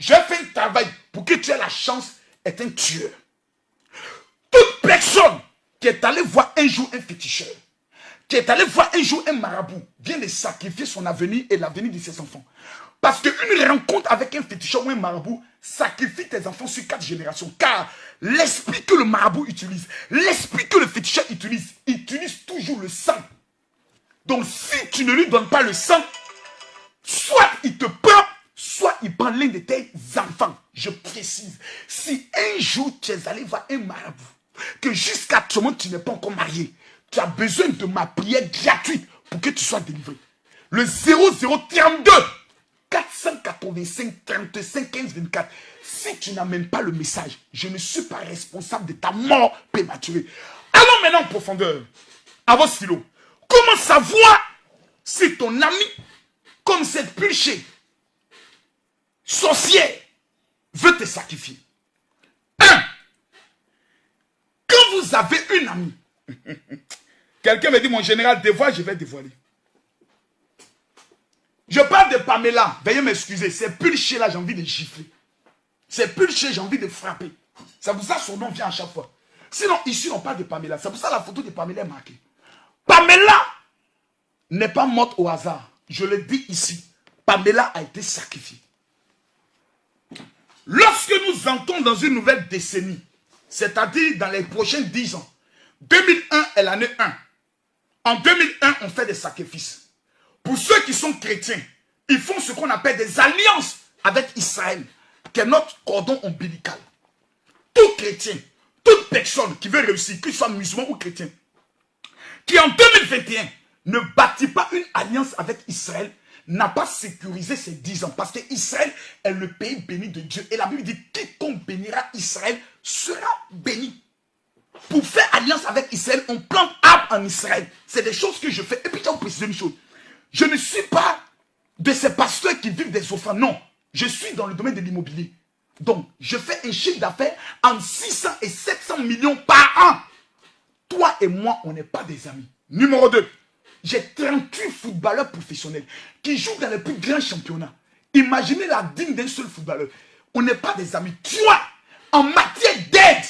Je fais un travail pour que tu aies la chance, est un tueur. Toute personne qui est allée voir un jour un féticheur, qui est allé voir un jour un marabout, vient de sacrifier son avenir et l'avenir de ses enfants. Parce qu'une rencontre avec un féticheur ou un marabout sacrifie tes enfants sur 4 générations. Car l'esprit que le marabout utilise, l'esprit que le féticheur utilise toujours le sang. Donc si tu ne lui donnes pas le sang, soit il te prend, soit il prend l'un de tes enfants. Je précise, si un jour tu es allé voir un marabout, que jusqu'à ce moment tu n'es pas encore marié, tu as besoin de ma prière gratuite pour que tu sois délivré. Le 0032 485 35 15 24. Si tu n'amènes pas le message, je ne suis pas responsable de ta mort prématurée. Allons maintenant en profondeur. À vos stylos. Comment savoir si ton ami, comme cette pulchée, sorcière, veut te sacrifier? 1. Quand vous avez une amie, quelqu'un me dit, mon général, dévoile, je vais dévoiler. Je parle de Pamela, veuillez m'excuser, c'est pulché là, j'ai envie de gifler. C'est pulché, j'ai envie de frapper. C'est pour ça que son nom vient à chaque fois. Sinon, ici, on parle de Pamela. C'est pour ça que la photo de Pamela est marquée. Pamela n'est pas morte au hasard. Je le dis ici. Pamela a été sacrifiée. Lorsque nous entrons dans une nouvelle décennie, c'est-à-dire dans les prochains 10 ans, 2001 est l'année 1. En 2001, on fait des sacrifices. Pour ceux qui sont chrétiens, ils font ce qu'on appelle des alliances avec Israël, qui est notre cordon ombilical. Tout chrétien, toute personne qui veut réussir, qu'il soit musulman ou chrétien, qui en 2021 ne bâtit pas une alliance avec Israël, n'a pas sécurisé ses 10 ans. Parce que Israël est le pays béni de Dieu. Et la Bible dit, quiconque bénira Israël sera béni. Pour faire alliance avec Israël, on plante arbre en Israël. C'est des choses que je fais. Et puis, je vais vous préciser une chose. Je ne suis pas de ces pasteurs qui vivent des offrandes. Non, je suis dans le domaine de l'immobilier. Donc, je fais un chiffre d'affaires en 600 et 700 millions par an. Toi et moi, on n'est pas des amis. Numéro 2. J'ai 38 footballeurs professionnels qui jouent dans les plus grands championnats. Imaginez la digne d'un seul footballeur. On n'est pas des amis. Toi, en matière d'aide,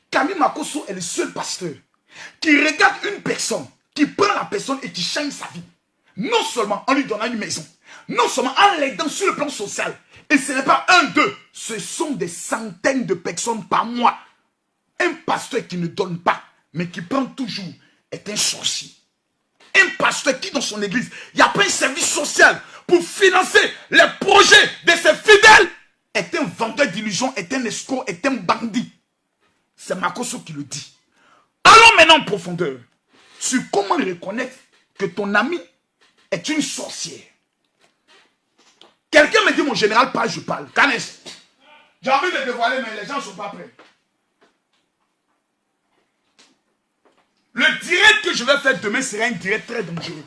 Camille Makosso est le seul pasteur qui regarde une personne, qui prend la personne et qui change sa vie. Non seulement en lui donnant une maison, non seulement en l'aidant sur le plan social. Et ce n'est pas un, deux, ce sont des centaines de personnes par mois. Un pasteur qui ne donne pas, mais qui prend toujours, est un sorcier. Un pasteur qui dans son église, il n'y a pas un service social pour financer les projets de ses fidèles, est un vendeur d'illusions, est un escroc, est un bandit. C'est Makosso qui le dit. Allons maintenant en profondeur sur comment reconnaître que ton ami est une sorcière. Quelqu'un me dit, mon général, pas je parle. Canès, j'ai envie de dévoiler, mais les gens ne sont pas prêts. Le direct que je vais faire demain sera un direct très dangereux.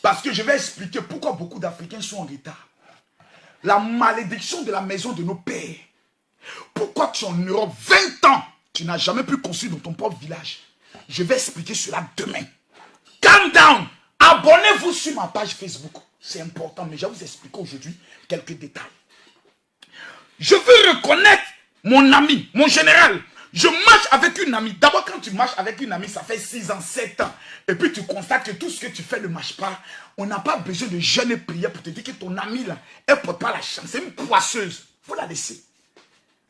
Parce que je vais expliquer pourquoi beaucoup d'Africains sont en retard. La malédiction de la maison de nos pères. Pourquoi tu es en Europe 20 ans, tu n'as jamais pu construire dans ton propre village. Je vais expliquer cela demain. Calm down. Abonnez-vous sur ma page Facebook. C'est important, mais je vais vous expliquer aujourd'hui quelques détails. Je veux reconnaître mon ami, mon général. Je marche avec une amie. D'abord, quand tu marches avec une amie, ça fait 6 ans, 7 ans. Et puis tu constates que tout ce que tu fais ne marche pas. On n'a pas besoin de jeûne et prière pour te dire que ton amie, là, elle ne porte pas la chance. C'est une poisseuse. Il faut la laisser.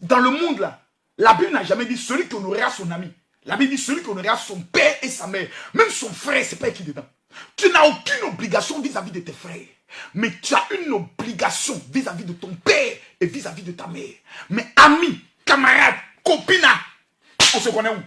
Dans le monde, là, la Bible n'a jamais dit celui qui honorera son ami. La Bible dit celui qui honorera son père et sa mère. Même son frère, ce n'est pas écrit dedans. Tu n'as aucune obligation vis-à-vis de tes frères. Mais tu as une obligation vis-à-vis de ton père et vis-à-vis de ta mère. Mais ami, camarade, copine, on se connaît où?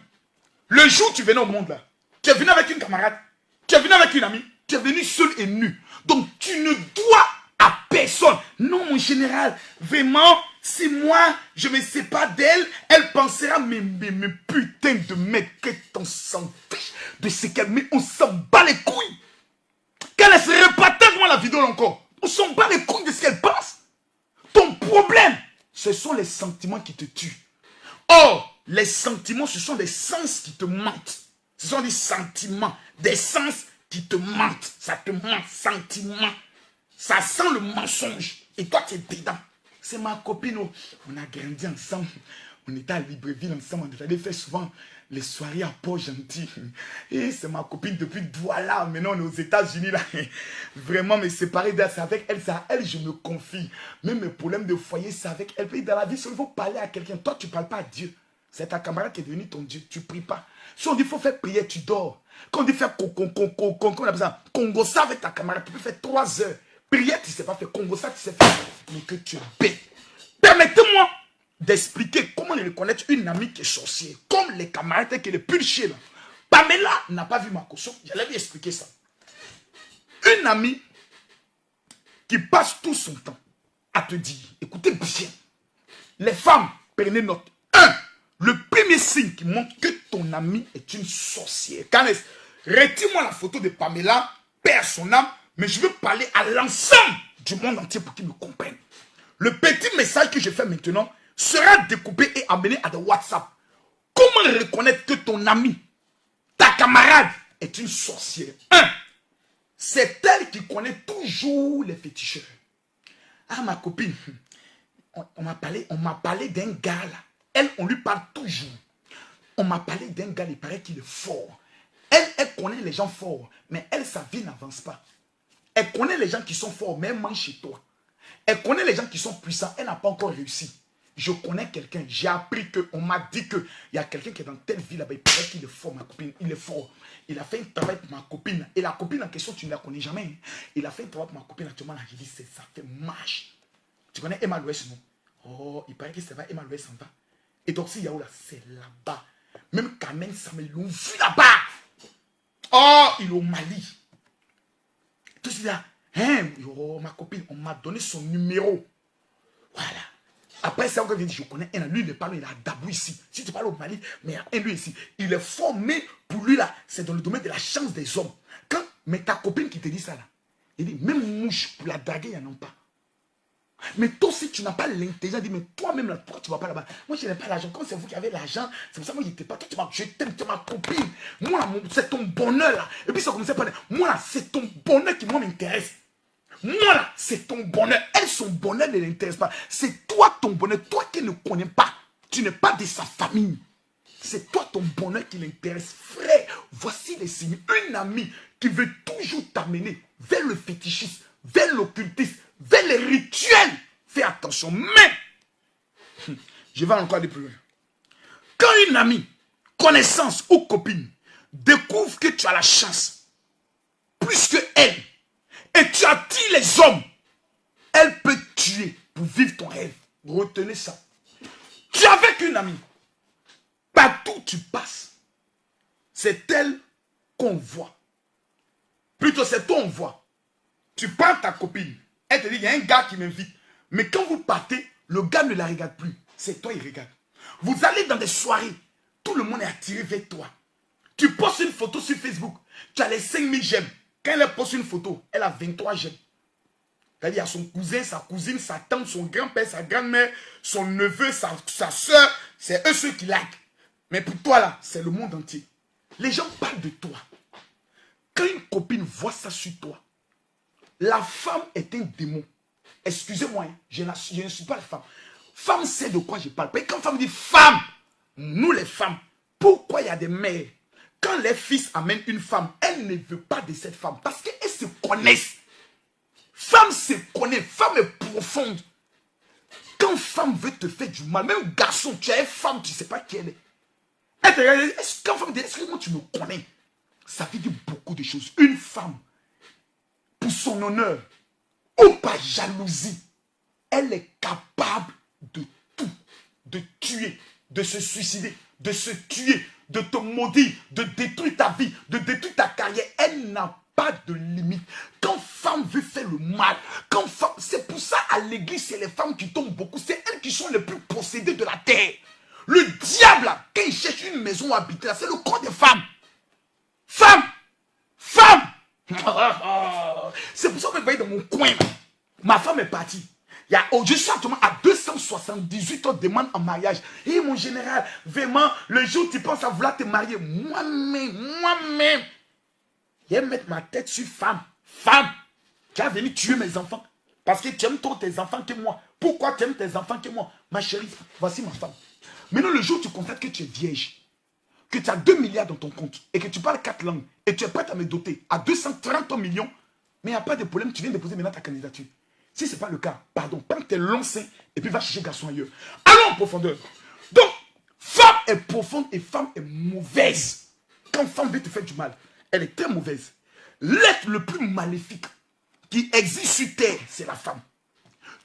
Le jour où tu venais au monde là, tu es venu avec une camarade, tu es venu avec une amie, tu es venu seul et nu. Donc tu ne dois à personne. Non mon général, vraiment, si moi je me sépare d'elle, elle pensera, mais putain de mec, qu'on s'en fiche de ce qu'elle met, on s'en bat les couilles. Qu'elle ne se répète moi la vidéo encore. On s'en bat les couilles de ce qu'elle pense. Ton problème, ce sont les sentiments qui te tuent. Or, les sentiments, ce sont des sens qui te mentent. Ce sont des sentiments, des sens qui te mentent. Ça te ment, sentiments. Ça sent le mensonge. Et toi, tu es dedans. C'est ma copine. On a grandi ensemble. On était à Libreville ensemble. On avait fait souvent les soirées à Port-Gentil. Et c'est ma copine depuis Douala. Maintenant, on est aux États-Unis. Là. Vraiment, me séparer d'elle, c'est avec elle. C'est à elle je me confie. Même mes problèmes de foyer, c'est avec elle. Puis dans la vie, si il faut parler à quelqu'un, toi, tu ne parles pas à Dieu. C'est ta camarade qui est devenue ton Dieu. Tu ne pries pas. Si on dit qu'il faut faire prière, tu dors. Quand on dit faire Congo-ça avec ta camarade, tu peux faire 3 heures. Prière, tu ne sais pas faire. Congo-ça, tu sais faire. Mais que tu es bête. Permettez-moi d'expliquer comment reconnaître une amie qui est sorcière. Comme les camarades qui est le pulché là. Pamela n'a pas vu ma caution. J'allais lui expliquer ça. Une amie qui passe tout son temps à te dire, écoutez bien, les femmes, prenez note. 1. Le premier signe qui montre que ton ami est une sorcière. Canès, retire-moi la photo de Pamela, perd son âme, mais je veux parler à l'ensemble du monde entier pour qu'ils me comprennent. Le petit message que je fais maintenant sera découpé et amené à des WhatsApp. Comment reconnaître que ton ami, ta camarade, est une sorcière? 1. C'est elle qui connaît toujours les féticheurs. Ah, ma copine, on m'a parlé d'un gars là. Elle, on lui parle toujours. On m'a parlé d'un gars, il paraît qu'il est fort. Elle connaît les gens forts, mais elle, sa vie n'avance pas. Elle connaît les gens qui sont forts, mais elle mange chez toi. Elle connaît les gens qui sont puissants, elle n'a pas encore réussi. Je connais quelqu'un, j'ai appris que, on m'a dit qu'il y a quelqu'un qui est dans telle ville là-bas, il paraît qu'il est fort, ma copine, il est fort. Il a fait un travail pour ma copine, et la copine en question, tu ne la connais jamais. Il a fait un travail pour ma copine, actuellement, là, j'ai dit, ça fait marche. Tu connais Emma Louès, non? Oh, il paraît que ça va, Emma Louès s'en va. Et donc, si Yahoo là, c'est là-bas. Même Carmen Samuel, ils l'ont vu là-bas. Oh, il est au Mali. Tout ça là, hein, oh, ma copine, on m'a donné son numéro. Voilà. Après ça, on vient dire, je connais un, lui, il parle, il a Dabou ici. Si tu parles au Mali, mais il y a un lui ici. Il est formé pour lui là, c'est dans le domaine de la chance des hommes. Mais ta copine qui te dit ça là, il dit, même mouche pour la draguer, il n'y en a pas. Mais toi aussi, tu n'as pas l'intelligence, dit, mais toi-même là, pourquoi tu ne vas pas là-bas? Moi, je n'ai pas l'argent. Comme c'est vous qui avez l'argent, c'est pour ça que moi, je n'étais pas. Toi, je t'aime, tu es ma copine. Moi, c'est ton bonheur là. Et puis ça commençait par dire, moi là, c'est ton bonheur qui moi m'intéresse. Moi là, c'est ton bonheur. Elle, son bonheur ne l'intéresse pas. C'est toi ton bonheur, toi qui ne connais pas. Tu n'es pas de sa famille. C'est toi ton bonheur qui l'intéresse. Frère, voici les signes. Une amie qui veut toujours t'amener vers le fétichisme, vers l'occultisme, vers les rituels. Fais attention. Mais, je vais encore aller plus loin. Quand une amie, connaissance ou copine découvre que tu as la chance, plus que elle, et tu attires les hommes, elle peut tuer pour vivre ton rêve. Retenez ça. Tu es avec une amie. Partout où tu passes, c'est elle qu'on voit. Plutôt c'est toi on voit. Tu prends ta copine. Elle te dit, il y a un gars qui m'invite. Mais quand vous partez, le gars ne la regarde plus. C'est toi il regarde. Vous allez dans des soirées. Tout le monde est attiré vers toi. Tu postes une photo sur Facebook. Tu as les 5000 j'aime. Quand elle poste une photo, elle a 23 j'aime. C'est-à-dire, il y a son cousin, sa cousine, sa tante, son grand-père, sa grand-mère, son neveu, sa soeur. C'est eux ceux qui like. Mais pour toi, là, c'est le monde entier. Les gens parlent de toi. Quand une copine voit ça sur toi, la femme est un démon. Excusez-moi, je ne suis pas la femme. Femme sait de quoi je parle. Mais quand femme dit femme, nous les femmes, pourquoi il y a des mères? Quand les fils amènent une femme, elle ne veut pas de cette femme parce qu'elles se connaissent. Femme se connaît, femme est profonde. Quand femme veut te faire du mal, même garçon, tu es une femme, tu ne sais pas qui elle est. Elle te regarde, quand femme dit, excuse-moi, tu me connais. Ça veut dire beaucoup de choses. Une femme, pour son honneur, ou par jalousie, elle est capable de tout, de tuer, de se suicider, de se tuer, de te maudire, de détruire ta vie, de détruire ta carrière. Elle n'a pas de limite. Quand femme veut faire le mal, c'est pour ça à l'église, c'est les femmes qui tombent beaucoup. C'est elles qui sont les plus possédées de la terre. Le diable, quand il cherche une maison à habiter, c'est le corps des femmes. Femme! Femme! C'est pour ça que vous voyez dans mon coin, ma femme est partie. Je suis actuellement à 278 autres demandes en mariage. Et mon général, vraiment, le jour où tu penses à vouloir te marier, moi-même, je vais mettre ma tête sur femme. Femme, tu as venu tuer mes enfants. Parce que tu aimes trop tes enfants que moi. Pourquoi tu aimes tes enfants que moi? Ma chérie, voici ma femme. Maintenant, le jour où tu constates que tu es vierge, que tu as 2 milliards dans ton compte, et que tu parles 4 langues, et tu es prête à me doter à 230 millions, mais il n'y a pas de problème, tu viens déposer maintenant ta candidature. Si ce n'est pas le cas, pardon, prends tes longs seins et puis va chercher garçon ailleurs. Allons en profondeur. Donc, femme est profonde et femme est mauvaise. Quand femme veut te faire du mal, elle est très mauvaise. L'être le plus maléfique qui existe sur terre, c'est la femme.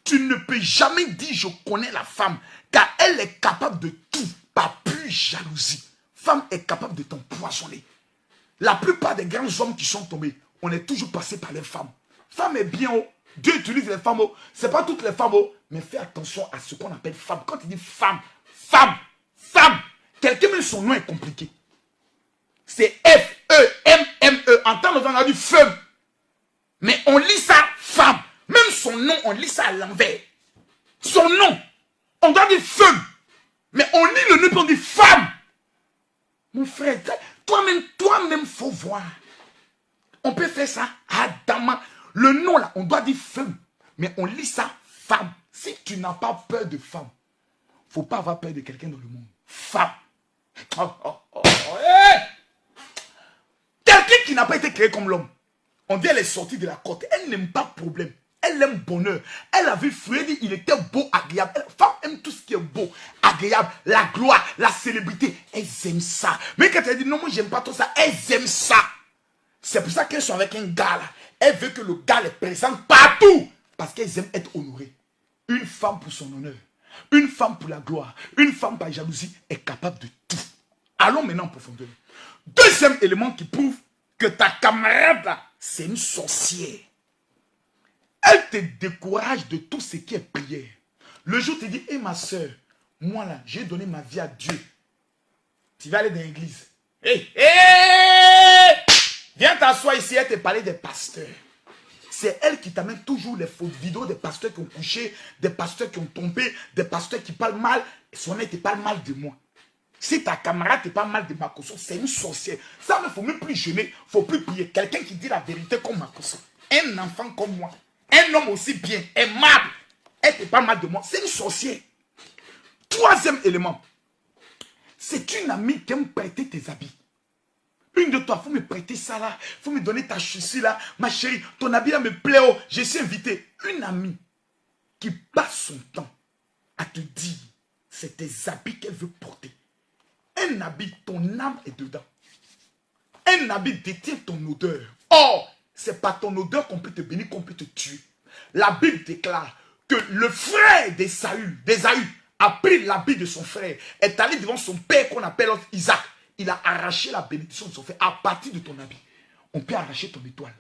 Tu ne peux jamais dire je connais la femme, car elle est capable de tout par pure jalousie. Femme est capable de t'empoisonner. La plupart des grands hommes qui sont tombés, on est toujours passé par les femmes. Femme est bien haut. Dieu utilise les femmes, ce n'est pas toutes les femmes, mais fais attention à ce qu'on appelle femme. Quand il dit femme, femme, femme, quelqu'un même son nom est compliqué. C'est F-E-M-M-E. En temps, on a dit femme. Mais on lit ça femme. Même son nom, on lit ça à l'envers. Son nom, on doit dire femme. Mais on lit le nom et on dit femme. Mon frère, toi-même, faut voir. On peut faire ça Adama. Le nom là, on doit dire femme. Mais on lit ça femme. Si tu n'as pas peur de femme, il ne faut pas avoir peur de quelqu'un dans le monde. Femme. Hey! Quelqu'un qui n'a pas été créé comme l'homme. On dit elle est sortie de la côte. Elle n'aime pas problème. Elle aime bonheur. Elle a vu Freddy, il était beau, agréable. Femme aime tout ce qui est beau, agréable, la gloire, la célébrité. Elles aiment ça. Mais quand elle dit non, moi j'aime pas tout ça, elles aiment ça. C'est pour ça qu'elles sont avec un gars là. Elle veut que le gars les présente partout. Parce qu'elles aiment être honorées. Une femme pour son honneur. Une femme pour la gloire. Une femme par jalousie est capable de tout. Allons maintenant en profondeur. Deuxième élément qui prouve que ta camarade là, c'est une sorcière. Elle te décourage de tout ce qui est prière. Le jour où tu dis, hé ma soeur, moi là, j'ai donné ma vie à Dieu. Tu vas aller dans l'église. Viens t'asseoir ici et te parler des pasteurs. C'est elle qui t'amène toujours les fautes vidéos des pasteurs qui ont couché, des pasteurs qui ont tombé, des pasteurs qui parlent mal. Et son mec te parle mal de moi. Si ta camarade te parle mal de Makoso, c'est une sorcière. Ça ne faut même plus jeûner, il ne faut plus prier. Quelqu'un qui dit la vérité comme Makoso. Un enfant comme moi. Un homme aussi bien, aimable. Elle te parle mal de moi. C'est une sorcière. Troisième élément. C'est une amie qui aime prêter tes habits. Une de toi, il faut me prêter ça là. Il faut me donner ta chaussure là. Ma chérie, ton habit là me plaît. Oh, je suis invité. Une amie qui passe son temps à te dire c'est tes habits qu'elle veut porter. Un habit, ton âme est dedans. Un habit détient ton odeur. Or, c'est pas ton odeur qu'on peut te bénir, qu'on peut te tuer. La Bible déclare que le frère d'Ésaü a pris l'habit de son frère, est allé devant son père qu'on appelle Isaac. Il a arraché la bénédiction de son frère. À partir de ton habit, on peut arracher ton étoile.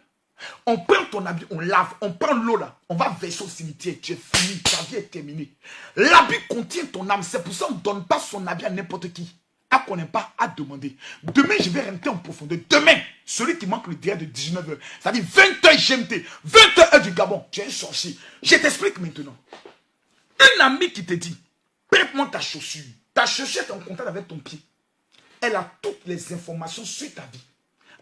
On prend ton habit, on lave, on prend l'eau là, on va verser au cimetière, tu es fini, ta vie est terminée. L'habit contient ton âme, c'est pour ça qu'on ne donne pas son habit à n'importe qui. À qu'on n'aime pas, à demander. Demain, je vais rentrer en profondeur. Demain, celui qui manque le direct de 19h, c'est-à-dire 20h GMT, 20h du Gabon, tu es un sorcier. Je t'explique maintenant. Une amie qui te dit, prête-moi ta chaussure. Ta chaussure est en contact avec ton pied. Elle a toutes les informations sur ta vie.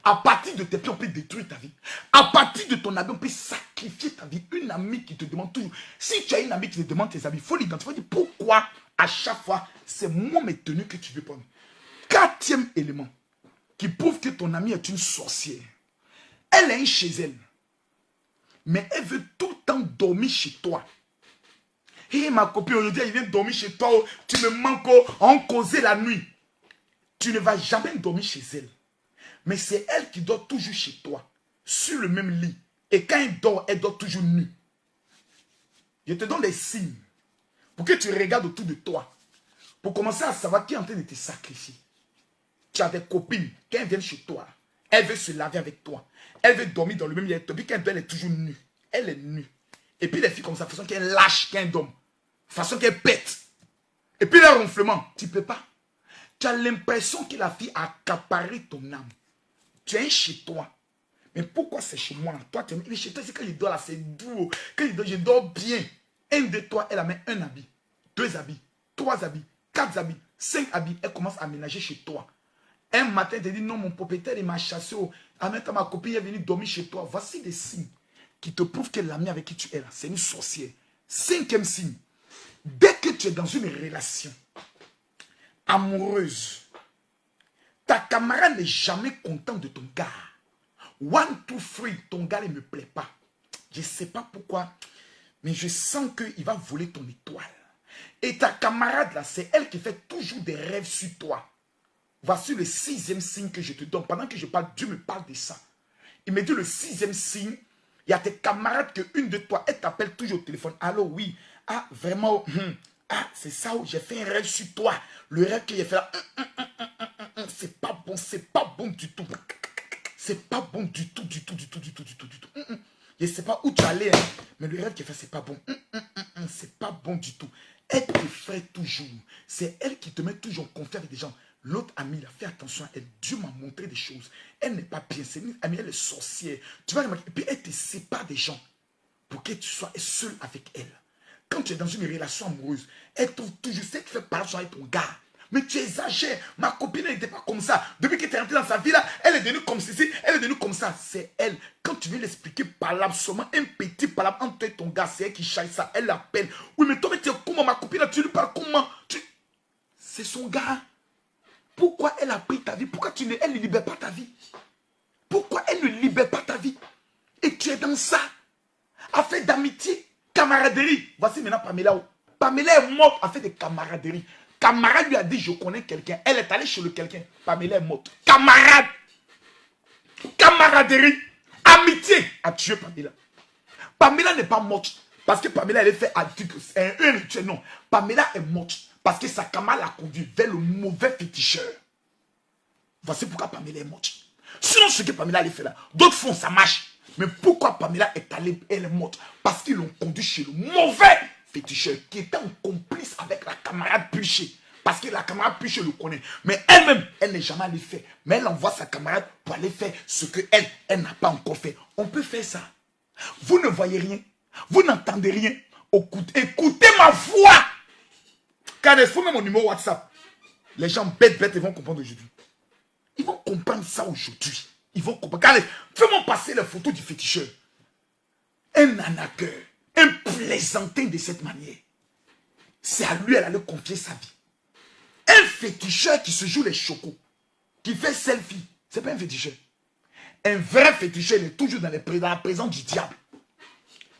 À partir de tes pieds, on peut détruire ta vie. À partir de ton habit, on peut sacrifier ta vie. Une amie qui te demande toujours. Si tu as une amie qui te demande tes habits, il faut l'identifier. Il faut dire pourquoi à chaque fois, c'est moi mes tenues que tu veux prendre. Quatrième élément qui prouve que ton amie est une sorcière. Elle est chez elle. Mais elle veut tout le temps dormir chez toi. Hé ma copine, aujourd'hui, elle vient dormir chez toi. Tu me manques, on causait la nuit. Tu ne vas jamais dormir chez elle. Mais c'est elle qui dort toujours chez toi. Sur le même lit. Et quand elle dort toujours nue. Je te donne des signes pour que tu regardes autour de toi. Pour commencer à savoir qui est en train de te sacrifier. Tu as des copines, quand elles viennent chez toi, elle veut se laver avec toi. Elle veut dormir dans le même lit avec toi. Puis quand elle est toujours nue. Elle est nue. Et puis les filles comme ça, façon qu'elle lâche, qu'elle dorme. Façon qu'elle pète. Et puis le ronflement, tu ne peux pas. Tu as l'impression que la fille a accaparé ton âme. Tu es chez toi. Mais pourquoi c'est chez moi? Toi, tu es chez toi, c'est quand je dors là, c'est doux. Quand je dors bien. Un de toi, elle amène un habit, 2 habits, 3 habits, 4 habits, 5 habits. Elle commence à ménager chez toi. Un matin, elle te dit non, mon propriétaire, il m'a chassé. En même temps, ma copine est venue dormir chez toi. Voici des signes qui te prouvent que l'ami avec qui tu es là, c'est une sorcière. 5e signe. Dès que tu es dans une relation amoureuse, ta camarade n'est jamais content de ton gars. 1, 2, 3, ton gars ne me plaît pas. Je ne sais pas pourquoi, mais je sens qu'il va voler ton étoile. Et ta camarade là, c'est elle qui fait toujours des rêves sur toi. Voici le 6e signe que je te donne. Pendant que je parle, Dieu me parle de ça. Il me dit le 6e signe, il y a tes camarades que une de toi, elle t'appelle toujours au téléphone. Allô, oui. Ah, vraiment, ah, c'est ça où j'ai fait un rêve sur toi. Le rêve que j'ai fait là, c'est pas bon du tout. C'est pas bon du tout. Je ne sais pas où tu allais, hein, mais le rêve qu'elle fait, c'est pas bon. C'est pas bon du tout. Elle te fait toujours. C'est elle qui te met toujours en confiance avec des gens. L'autre amie, fais attention à elle. Dieu m'a montré des choses. Elle n'est pas bien. C'est une amie, elle est sorcière. Tu vas remarquer. Et puis elle te sépare des gens pour que tu sois seul avec elle. Quand tu es dans une relation amoureuse, elle trouve toujours ce qui fait parler avec ton gars. Mais tu exagères. Ma copine n'était pas comme ça. Depuis que tu es rentré dans sa vie là, elle est devenue comme ceci, elle est devenue comme ça. C'est elle. Quand tu veux l'expliquer palabre, seulement un petit palabre entre toi et ton gars, c'est elle qui chasse ça. Elle l'appelle. Oui, mais toi, mais tu es comment ma copine là, tu lui parles comment? C'est son gars. Pourquoi elle a pris ta vie? Pourquoi elle ne libère pas ta vie? Pourquoi elle ne libère pas ta vie? Et tu es dans ça. Affaire d'amitié, camaraderie. Voici maintenant Pamela. Pamela est morte affaire de camaraderie. Camarade lui a dit, je connais quelqu'un. Elle est allée chez le quelqu'un. Pamela est morte. Camarade. Camaraderie. Amitié a tué Pamela. Pamela n'est pas morte parce que Pamela elle est fait un rituel. Non. Pamela est morte parce que sa camarade l'a conduit vers le mauvais féticheur. Voici pourquoi Pamela est morte. Sinon, ce que Pamela allait faire là, d'autres font, ça marche. Mais pourquoi Pamela est allée, elle est morte? Parce qu'ils l'ont conduit chez le mauvais féticheur qui était en complice avec la camarade Puché. Parce que la camarade Puché le connaît. Mais elle-même, elle n'est jamais allée faire. Mais elle envoie sa camarade pour aller faire ce qu'elle, elle n'a pas encore fait. On peut faire ça. Vous ne voyez rien. Vous n'entendez rien. Écoutez ma voix. Car il faut même mon numéro WhatsApp. Les gens bêtes, ils vont comprendre aujourd'hui. Ils vont comprendre ça aujourd'hui. Ils vont comprendre. Regardez, fais-moi passer les photos du féticheur. Un arnaqueur, un plaisantin de cette manière. C'est à lui, elle allait confier sa vie. Un féticheur qui se joue les chocos, qui fait selfie, c'est pas un féticheur. Un vrai féticheur, il est toujours dans la présence du diable.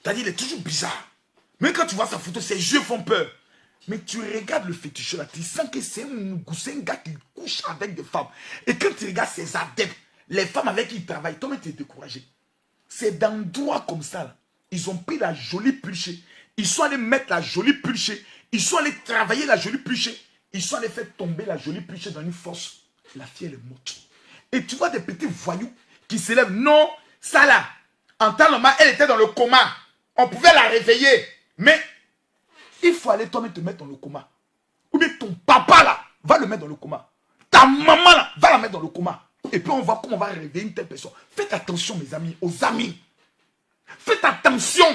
C'est-à-dire, il est toujours bizarre. Mais quand tu vois sa photo, ses yeux font peur. Mais tu regardes le féticheur là, tu sens que c'est un gars qui couche avec des femmes. Et quand tu regardes ses adeptes, les femmes avec qui il travaille, toi-même tu es découragé. C'est d'endroits comme ça là. Ils ont pris la jolie pulchée. Ils sont allés mettre la jolie pulchée. Ils sont allés travailler la jolie pulchée. Ils sont allés faire tomber la jolie pulchée dans une fosse. La fille elle est morte. Et tu vois des petits voyous qui s'élèvent. Non, ça là, en temps normal, elle était dans le coma. On pouvait la réveiller. Mais il faut aller toi-même te mettre dans le coma. Ou bien ton papa là, va le mettre dans le coma. Ta maman là, va la mettre dans le coma. Et puis on voit comment on va réveiller une telle personne. Faites attention mes amis, aux amis. Faites attention.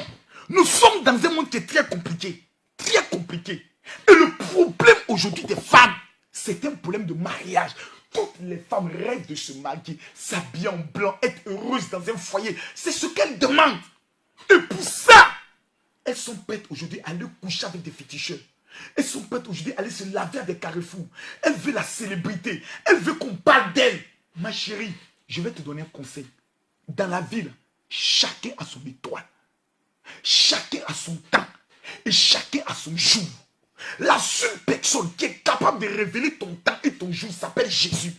Nous sommes dans un monde qui est très compliqué. Très compliqué. Et le problème aujourd'hui des femmes, c'est un problème de mariage. Toutes les femmes rêvent de se marier, s'habiller en blanc, être heureuses dans un foyer. C'est ce qu'elles demandent. Et pour ça, elles sont prêtes aujourd'hui à aller coucher avec des féticheurs. Elles sont prêtes aujourd'hui à aller se laver à des carrefours. Elle veut la célébrité. Elle veut qu'on parle d'elle. Ma chérie, je vais te donner un conseil. Dans la ville, chacun a son étoile. Chacun a son temps. Et chacun a son jour. La seule personne qui est capable de révéler ton temps et ton jour s'appelle Jésus.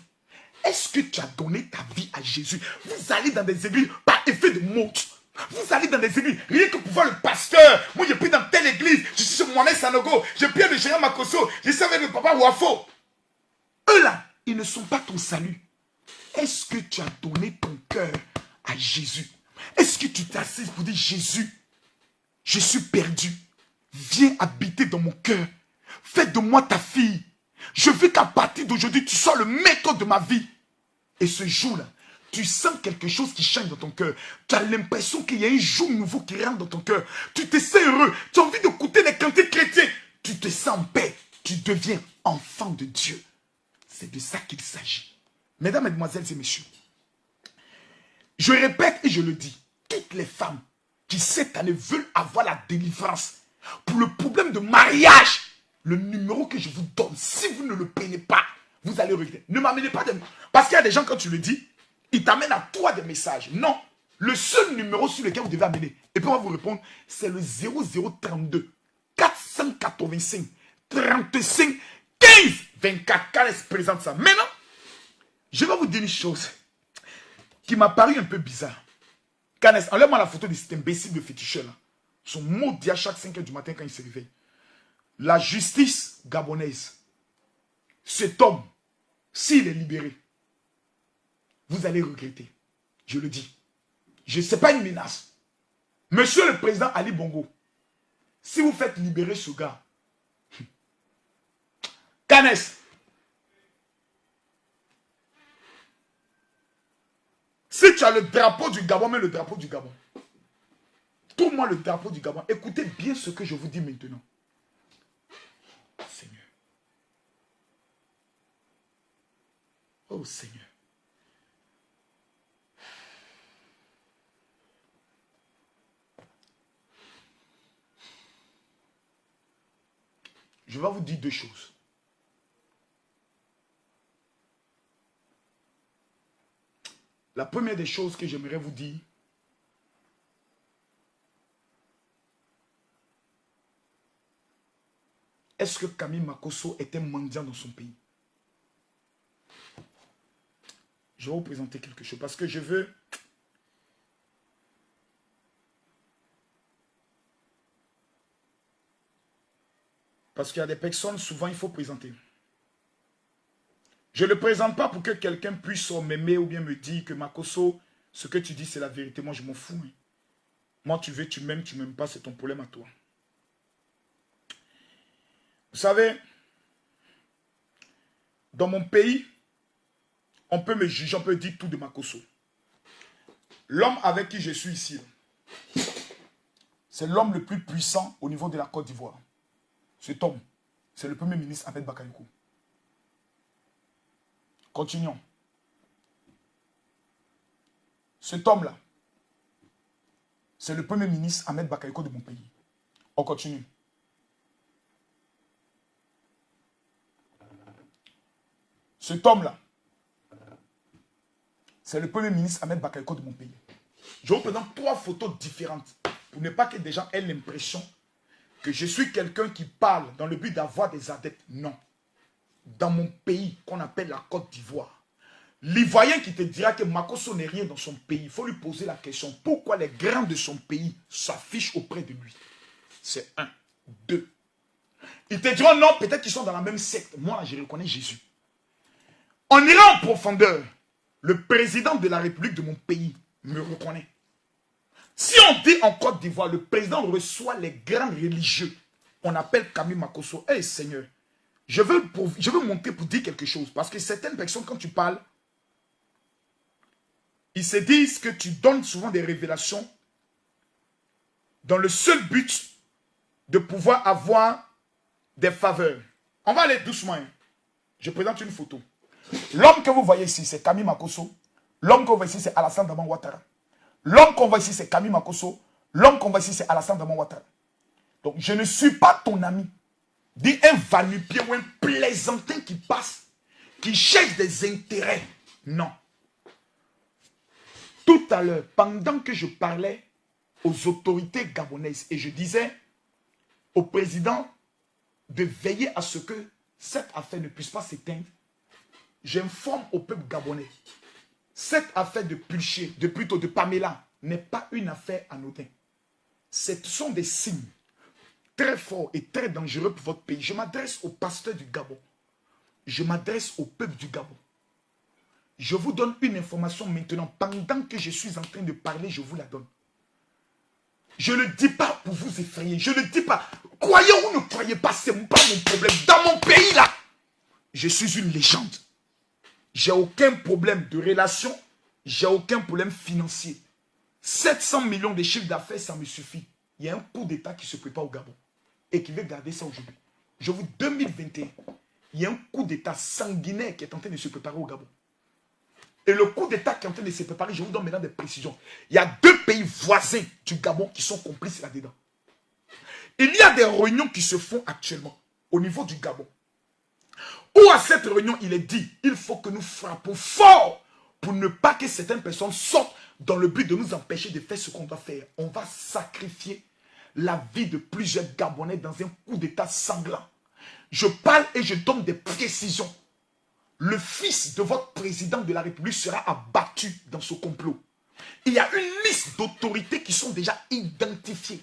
Est-ce que tu as donné ta vie à Jésus? Vous allez dans des églises par effet de mode. Vous allez dans des églises, rien que pour voir le pasteur. Moi, je prie dans telle église. Je suis chez Mohamed Sanogo. Je prie le géant Makoso. Je suis avec le papa Wafo. Eux là, ils ne sont pas ton salut. Est-ce que tu as donné ton cœur à Jésus? Est-ce que tu t'assises pour dire Jésus, je suis perdu. Viens habiter dans mon cœur. Fais de moi ta fille. Je veux qu'à partir d'aujourd'hui, tu sois le maître de ma vie. Et ce jour-là, tu sens quelque chose qui change dans ton cœur. Tu as l'impression qu'il y a un jour nouveau qui rentre dans ton cœur. Tu te sens heureux. Tu as envie d'écouter les cantiques chrétiens. Tu te sens en paix. Tu deviens enfant de Dieu. C'est de ça qu'il s'agit. Mesdames, mesdemoiselles et messieurs, je répète et je le dis, toutes les femmes qui cette année veulent avoir la délivrance pour le problème de mariage, le numéro que je vous donne, si vous ne le payez pas, vous allez regretter. Ne m'amenez pas de... Parce qu'il y a des gens, quand tu le dis, ils t'amènent à toi des messages. Non. Le seul numéro sur lequel vous devez amener, et puis on va vous répondre, c'est le 0032 485 35 15 24. Quand elle se présente ça. Maintenant, je vais vous dire une chose qui m'a paru un peu bizarre. Canès, enlève-moi la photo de cet imbécile de féticheur là. Son mot dit à chaque 5 h du matin quand il se réveille. La justice gabonaise, cet homme, s'il est libéré, vous allez regretter. Je le dis. Ce n'est pas une menace. Monsieur le président Ali Bongo, si vous faites libérer ce gars, Canès, si tu as le drapeau du Gabon, mets le drapeau du Gabon. Trouve-moi le drapeau du Gabon. Écoutez bien ce que je vous dis maintenant. Seigneur. Oh Seigneur. Je vais vous dire deux choses. La première des choses que j'aimerais vous dire, est-ce que Camille Makosso était mendiant dans son pays? Je vais vous présenter quelque chose parce que je veux... Parce qu'il y a des personnes, souvent, il faut présenter. Je ne le présente pas pour que quelqu'un puisse m'aimer ou bien me dire que Makosso, ce que tu dis, c'est la vérité. Moi, je m'en fous. Hein. Moi, tu veux, tu m'aimes pas, c'est ton problème à toi. Vous savez, dans mon pays, on peut me juger, on peut dire tout de Makosso. L'homme avec qui je suis ici, c'est l'homme le plus puissant au niveau de la Côte d'Ivoire. Cet homme, c'est le premier ministre Ahmed Bakayoko. Continuons. Cet homme-là, c'est le premier ministre Ahmed Bakayoko de mon pays. On continue. Cet homme-là, c'est le premier ministre Ahmed Bakayoko de mon pays. Je vous présente 3 photos différentes pour ne pas que des gens aient l'impression que je suis quelqu'un qui parle dans le but d'avoir des adeptes. Non. Dans mon pays, qu'on appelle la Côte d'Ivoire, l'Ivoirien qui te dira que Makosso n'est rien dans son pays, il faut lui poser la question, pourquoi les grands de son pays s'affichent auprès de lui? C'est 1. 2. Ils te diront non, peut-être qu'ils sont dans la même secte. Moi, je reconnais Jésus. On ira en profondeur. Le président de la République de mon pays me reconnaît. Si on dit en Côte d'Ivoire, le président reçoit les grands religieux, on appelle Camille Makosso. Hey Seigneur, je veux monter pour dire quelque chose. Parce que certaines personnes, quand tu parles, ils se disent que tu donnes souvent des révélations dans le seul but de pouvoir avoir des faveurs. On va aller doucement. Hein. Je présente une photo. L'homme que vous voyez ici, c'est Camille Makosso. L'homme que vous voyez ici, c'est Alassane Dramane Ouattara. L'homme qu'on voit ici, c'est Camille Makosso. L'homme qu'on voit ici, c'est Alassane Dramane Ouattara. Donc, je ne suis pas ton ami. Dis un va-nu-pied ou un plaisantin qui passe, qui cherche des intérêts. Non. Tout à l'heure, pendant que je parlais aux autorités gabonaises et je disais au président de veiller à ce que cette affaire ne puisse pas s'éteindre, j'informe au peuple gabonais. Cette affaire de Pulché, de Pamela, n'est pas une affaire anodine. Ce sont des signes très forts et très dangereux pour votre pays. Je m'adresse aux pasteurs du Gabon. Je m'adresse au peuple du Gabon. Je vous donne une information maintenant. Pendant que je suis en train de parler, je vous la donne. Je ne le dis pas pour vous effrayer. Je ne le dis pas. Croyez ou ne croyez pas, ce n'est pas mon problème. Dans mon pays, là, je suis une légende. J'ai aucun problème de relation. J'ai aucun problème financier. 700 millions de chiffres d'affaires, ça me suffit. Il y a un coup d'État qui se prépare au Gabon et qui veut garder ça aujourd'hui. Je vous 2021, il y a un coup d'État sanguinaire qui est en train de se préparer au Gabon. Et le coup d'État qui est en train de se préparer, je vous donne maintenant des précisions. Il y a 2 pays voisins du Gabon qui sont complices là-dedans. Il y a des réunions qui se font actuellement au niveau du Gabon. Où à cette réunion, il est dit, il faut que nous frappons fort pour ne pas que certaines personnes sortent dans le but de nous empêcher de faire ce qu'on doit faire. On va sacrifier la vie de plusieurs Gabonais dans un coup d'État sanglant. Je parle et je donne des précisions. Le fils de votre président de la République sera abattu dans ce complot. Il y a une liste d'autorités qui sont déjà identifiées,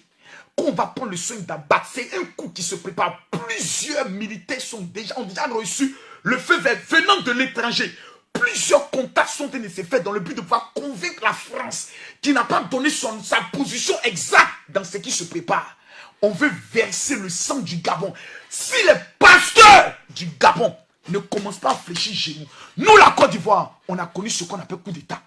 qu'on va prendre le soin d'abattre. C'est un coup qui se prépare. Plusieurs militaires ont déjà reçu le feu vert venant de l'étranger. Plusieurs contacts sont en train de se faire dans le but de pouvoir convaincre la France qui n'a pas donné sa position exacte dans ce qui se prépare. On veut verser le sang du Gabon. Si les pasteurs du Gabon ne commencent pas à fléchir chez nous, nous la Côte d'Ivoire, on a connu ce qu'on appelle coup d'État.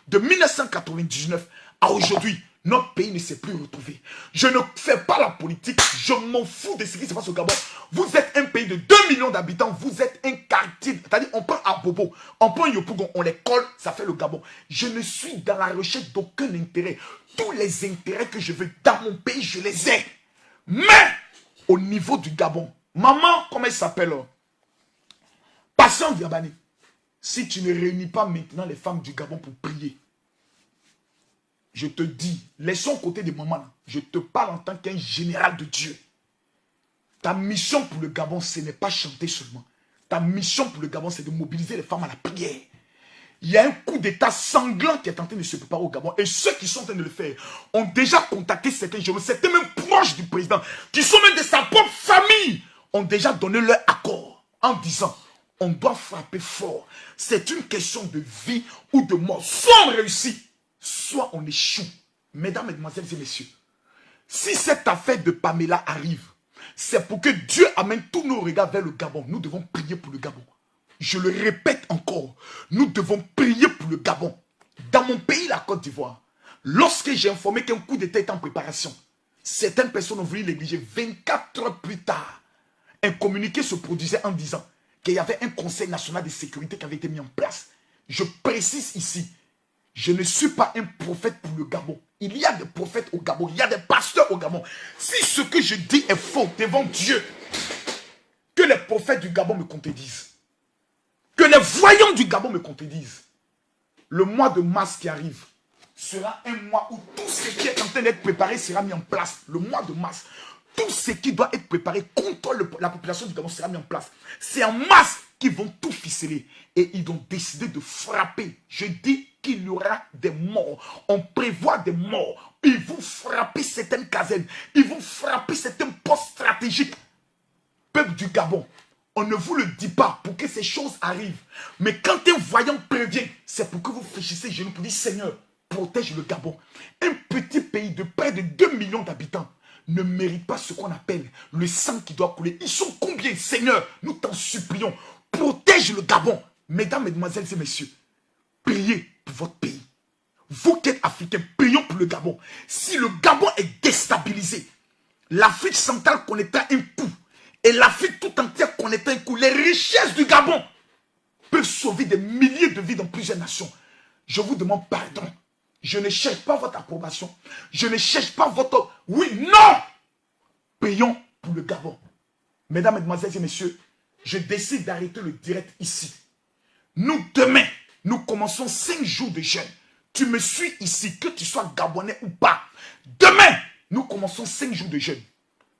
De 1999 à aujourd'hui, notre pays ne s'est plus retrouvé. Je ne fais pas la politique, je m'en fous de ce qui se passe au Gabon. Vous êtes un pays de 2 millions d'habitants, vous êtes un quartier, c'est-à-dire on prend Abobo, on prend Yopougon, on les colle, ça fait le Gabon. Je ne suis dans la recherche d'aucun intérêt. Tous les intérêts que je veux dans mon pays, je les ai. Mais, au niveau du Gabon, maman, comment elle s'appelle? Patient Diabani. Si tu ne réunis pas maintenant les femmes du Gabon pour prier, je te dis, laissons côté de maman, je te parle en tant qu'un général de Dieu. Ta mission pour le Gabon, ce n'est pas chanter seulement. Ta mission pour le Gabon, c'est de mobiliser les femmes à la prière. Il y a un coup d'État sanglant qui est en train de se préparer au Gabon. Et ceux qui sont en train de le faire ont déjà contacté certains gens, certains même proches du président, qui sont même de sa propre famille, ont déjà donné leur accord en disant, on doit frapper fort. C'est une question de vie ou de mort. Soit on réussit, soit on échoue. Mesdames, mesdemoiselles et messieurs, si cette affaire de Pamela arrive, c'est pour que Dieu amène tous nos regards vers le Gabon. Nous devons prier pour le Gabon. Je le répète encore, nous devons prier pour le Gabon. Dans mon pays, la Côte d'Ivoire, lorsque j'ai informé qu'un coup d'État est en préparation, certaines personnes ont voulu négliger. 24 heures plus tard, un communiqué se produisait en disant qu'il y avait un conseil national de sécurité qui avait été mis en place. Je précise ici, je ne suis pas un prophète pour le Gabon. Il y a des prophètes au Gabon, il y a des pasteurs au Gabon. Si ce que je dis est faux devant Dieu, que les prophètes du Gabon me contredisent. Que les voyants du Gabon me contredisent. Le mois de mars qui arrive sera un mois où tout ce qui est en train d'être préparé sera mis en place. Le mois de mars, tout ce qui doit être préparé contre la population du Gabon sera mis en place. C'est en mars qu'ils vont tout ficeler. Et ils ont décidé de frapper. Je dis qu'il y aura des morts. On prévoit des morts. Ils vont frapper certaines casernes. Ils vont frapper certains postes stratégiques. Peuple du Gabon, on ne vous le dit pas pour que ces choses arrivent. Mais quand un voyant prévient, c'est pour que vous fléchissez genoux pour dire, Seigneur, protège le Gabon. Un petit pays de près de 2 millions d'habitants ne mérite pas ce qu'on appelle le sang qui doit couler. Ils sont combien, Seigneur? Nous t'en supplions. Protège le Gabon. Mesdames, mesdemoiselles et messieurs, priez pour votre pays. Vous qui êtes africains, prions pour le Gabon. Si le Gabon est déstabilisé, l'Afrique centrale connaîtra un coup. Et l'Afrique tout entière connaîtra un coup. Les richesses du Gabon peuvent sauver des milliers de vies dans plusieurs nations. Je vous demande pardon. Je ne cherche pas votre approbation. Je ne cherche pas votre... Oui, non! Prions pour le Gabon. Mesdames, mesdemoiselles et messieurs, je décide d'arrêter le direct ici. Nous, demain, nous commençons 5 jours de jeûne. Tu me suis ici, que tu sois Gabonais ou pas. Demain, nous commençons 5 jours de jeûne.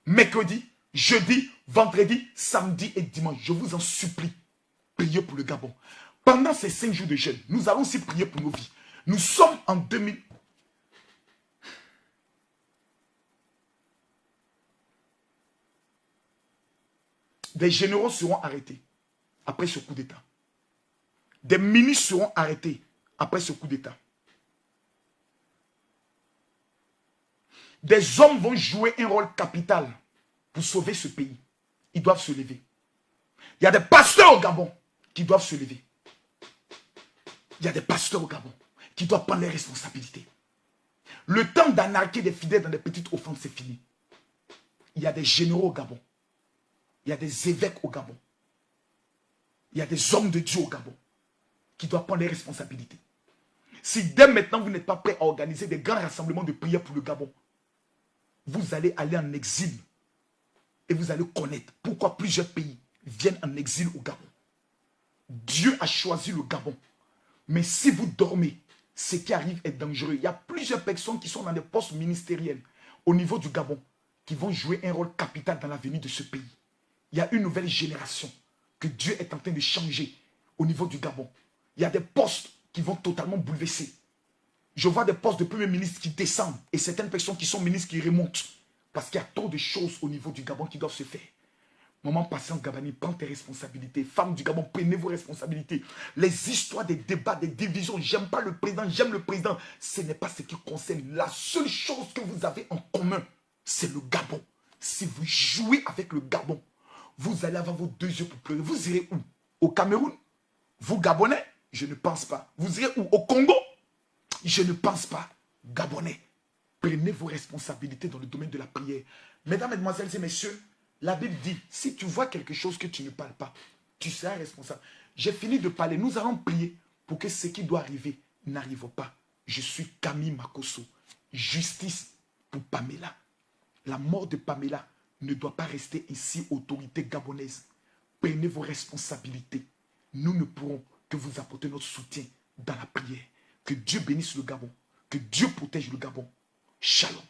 Mercredi, jeudi, vendredi, samedi et dimanche. Je vous en supplie, priez pour le Gabon. Pendant ces 5 jours de jeûne, nous allons aussi prier pour nos vies. Nous sommes en Des généraux seront arrêtés après ce coup d'État. Des ministres seront arrêtés après ce coup d'État. Des hommes vont jouer un rôle capital pour sauver ce pays. Ils doivent se lever. Il y a des pasteurs au Gabon qui doivent se lever. Il y a des pasteurs au Gabon qui doivent prendre les responsabilités. Le temps d'anarquer des fidèles dans des petites offenses, c'est fini. Il y a des généraux au Gabon. Il y a des évêques au Gabon. Il y a des hommes de Dieu au Gabon qui doivent prendre les responsabilités. Si dès maintenant vous n'êtes pas prêt à organiser des grands rassemblements de prière pour le Gabon, vous allez aller en exil et vous allez connaître pourquoi plusieurs pays viennent en exil au Gabon. Dieu a choisi le Gabon. Mais si vous dormez, ce qui arrive est dangereux. Il y a plusieurs personnes qui sont dans des postes ministériels au niveau du Gabon qui vont jouer un rôle capital dans l'avenir de ce pays. Il y a une nouvelle génération que Dieu est en train de changer au niveau du Gabon. Il y a des postes qui vont totalement bouleverser. Je vois des postes de premier ministre qui descendent et certaines personnes qui sont ministres qui remontent parce qu'il y a trop de choses au niveau du Gabon qui doivent se faire. Maman Patience Gabani, prends tes responsabilités. Femmes du Gabon, prenez vos responsabilités. Les histoires des débats, des divisions, j'aime pas le président, j'aime le président. Ce n'est pas ce qui concerne. La seule chose que vous avez en commun, c'est le Gabon. Si vous jouez avec le Gabon, vous allez avoir vos deux yeux pour pleurer. Vous irez où? Au Cameroun? Vous, Gabonais? Je ne pense pas. Vous irez où? Au Congo? Je ne pense pas. Gabonais, prenez vos responsabilités dans le domaine de la prière. Mesdames, Mesdemoiselles et Messieurs, la Bible dit, si tu vois quelque chose que tu ne parles pas, tu seras responsable. J'ai fini de parler. Nous allons prier pour que ce qui doit arriver n'arrive pas. Je suis Camille Makosso. Justice pour Pamela. La mort de Pamela ne doit pas rester ici, autorité gabonaise. Prenez vos responsabilités. Nous ne pourrons que vous apporter notre soutien dans la prière. Que Dieu bénisse le Gabon. Que Dieu protège le Gabon. Shalom.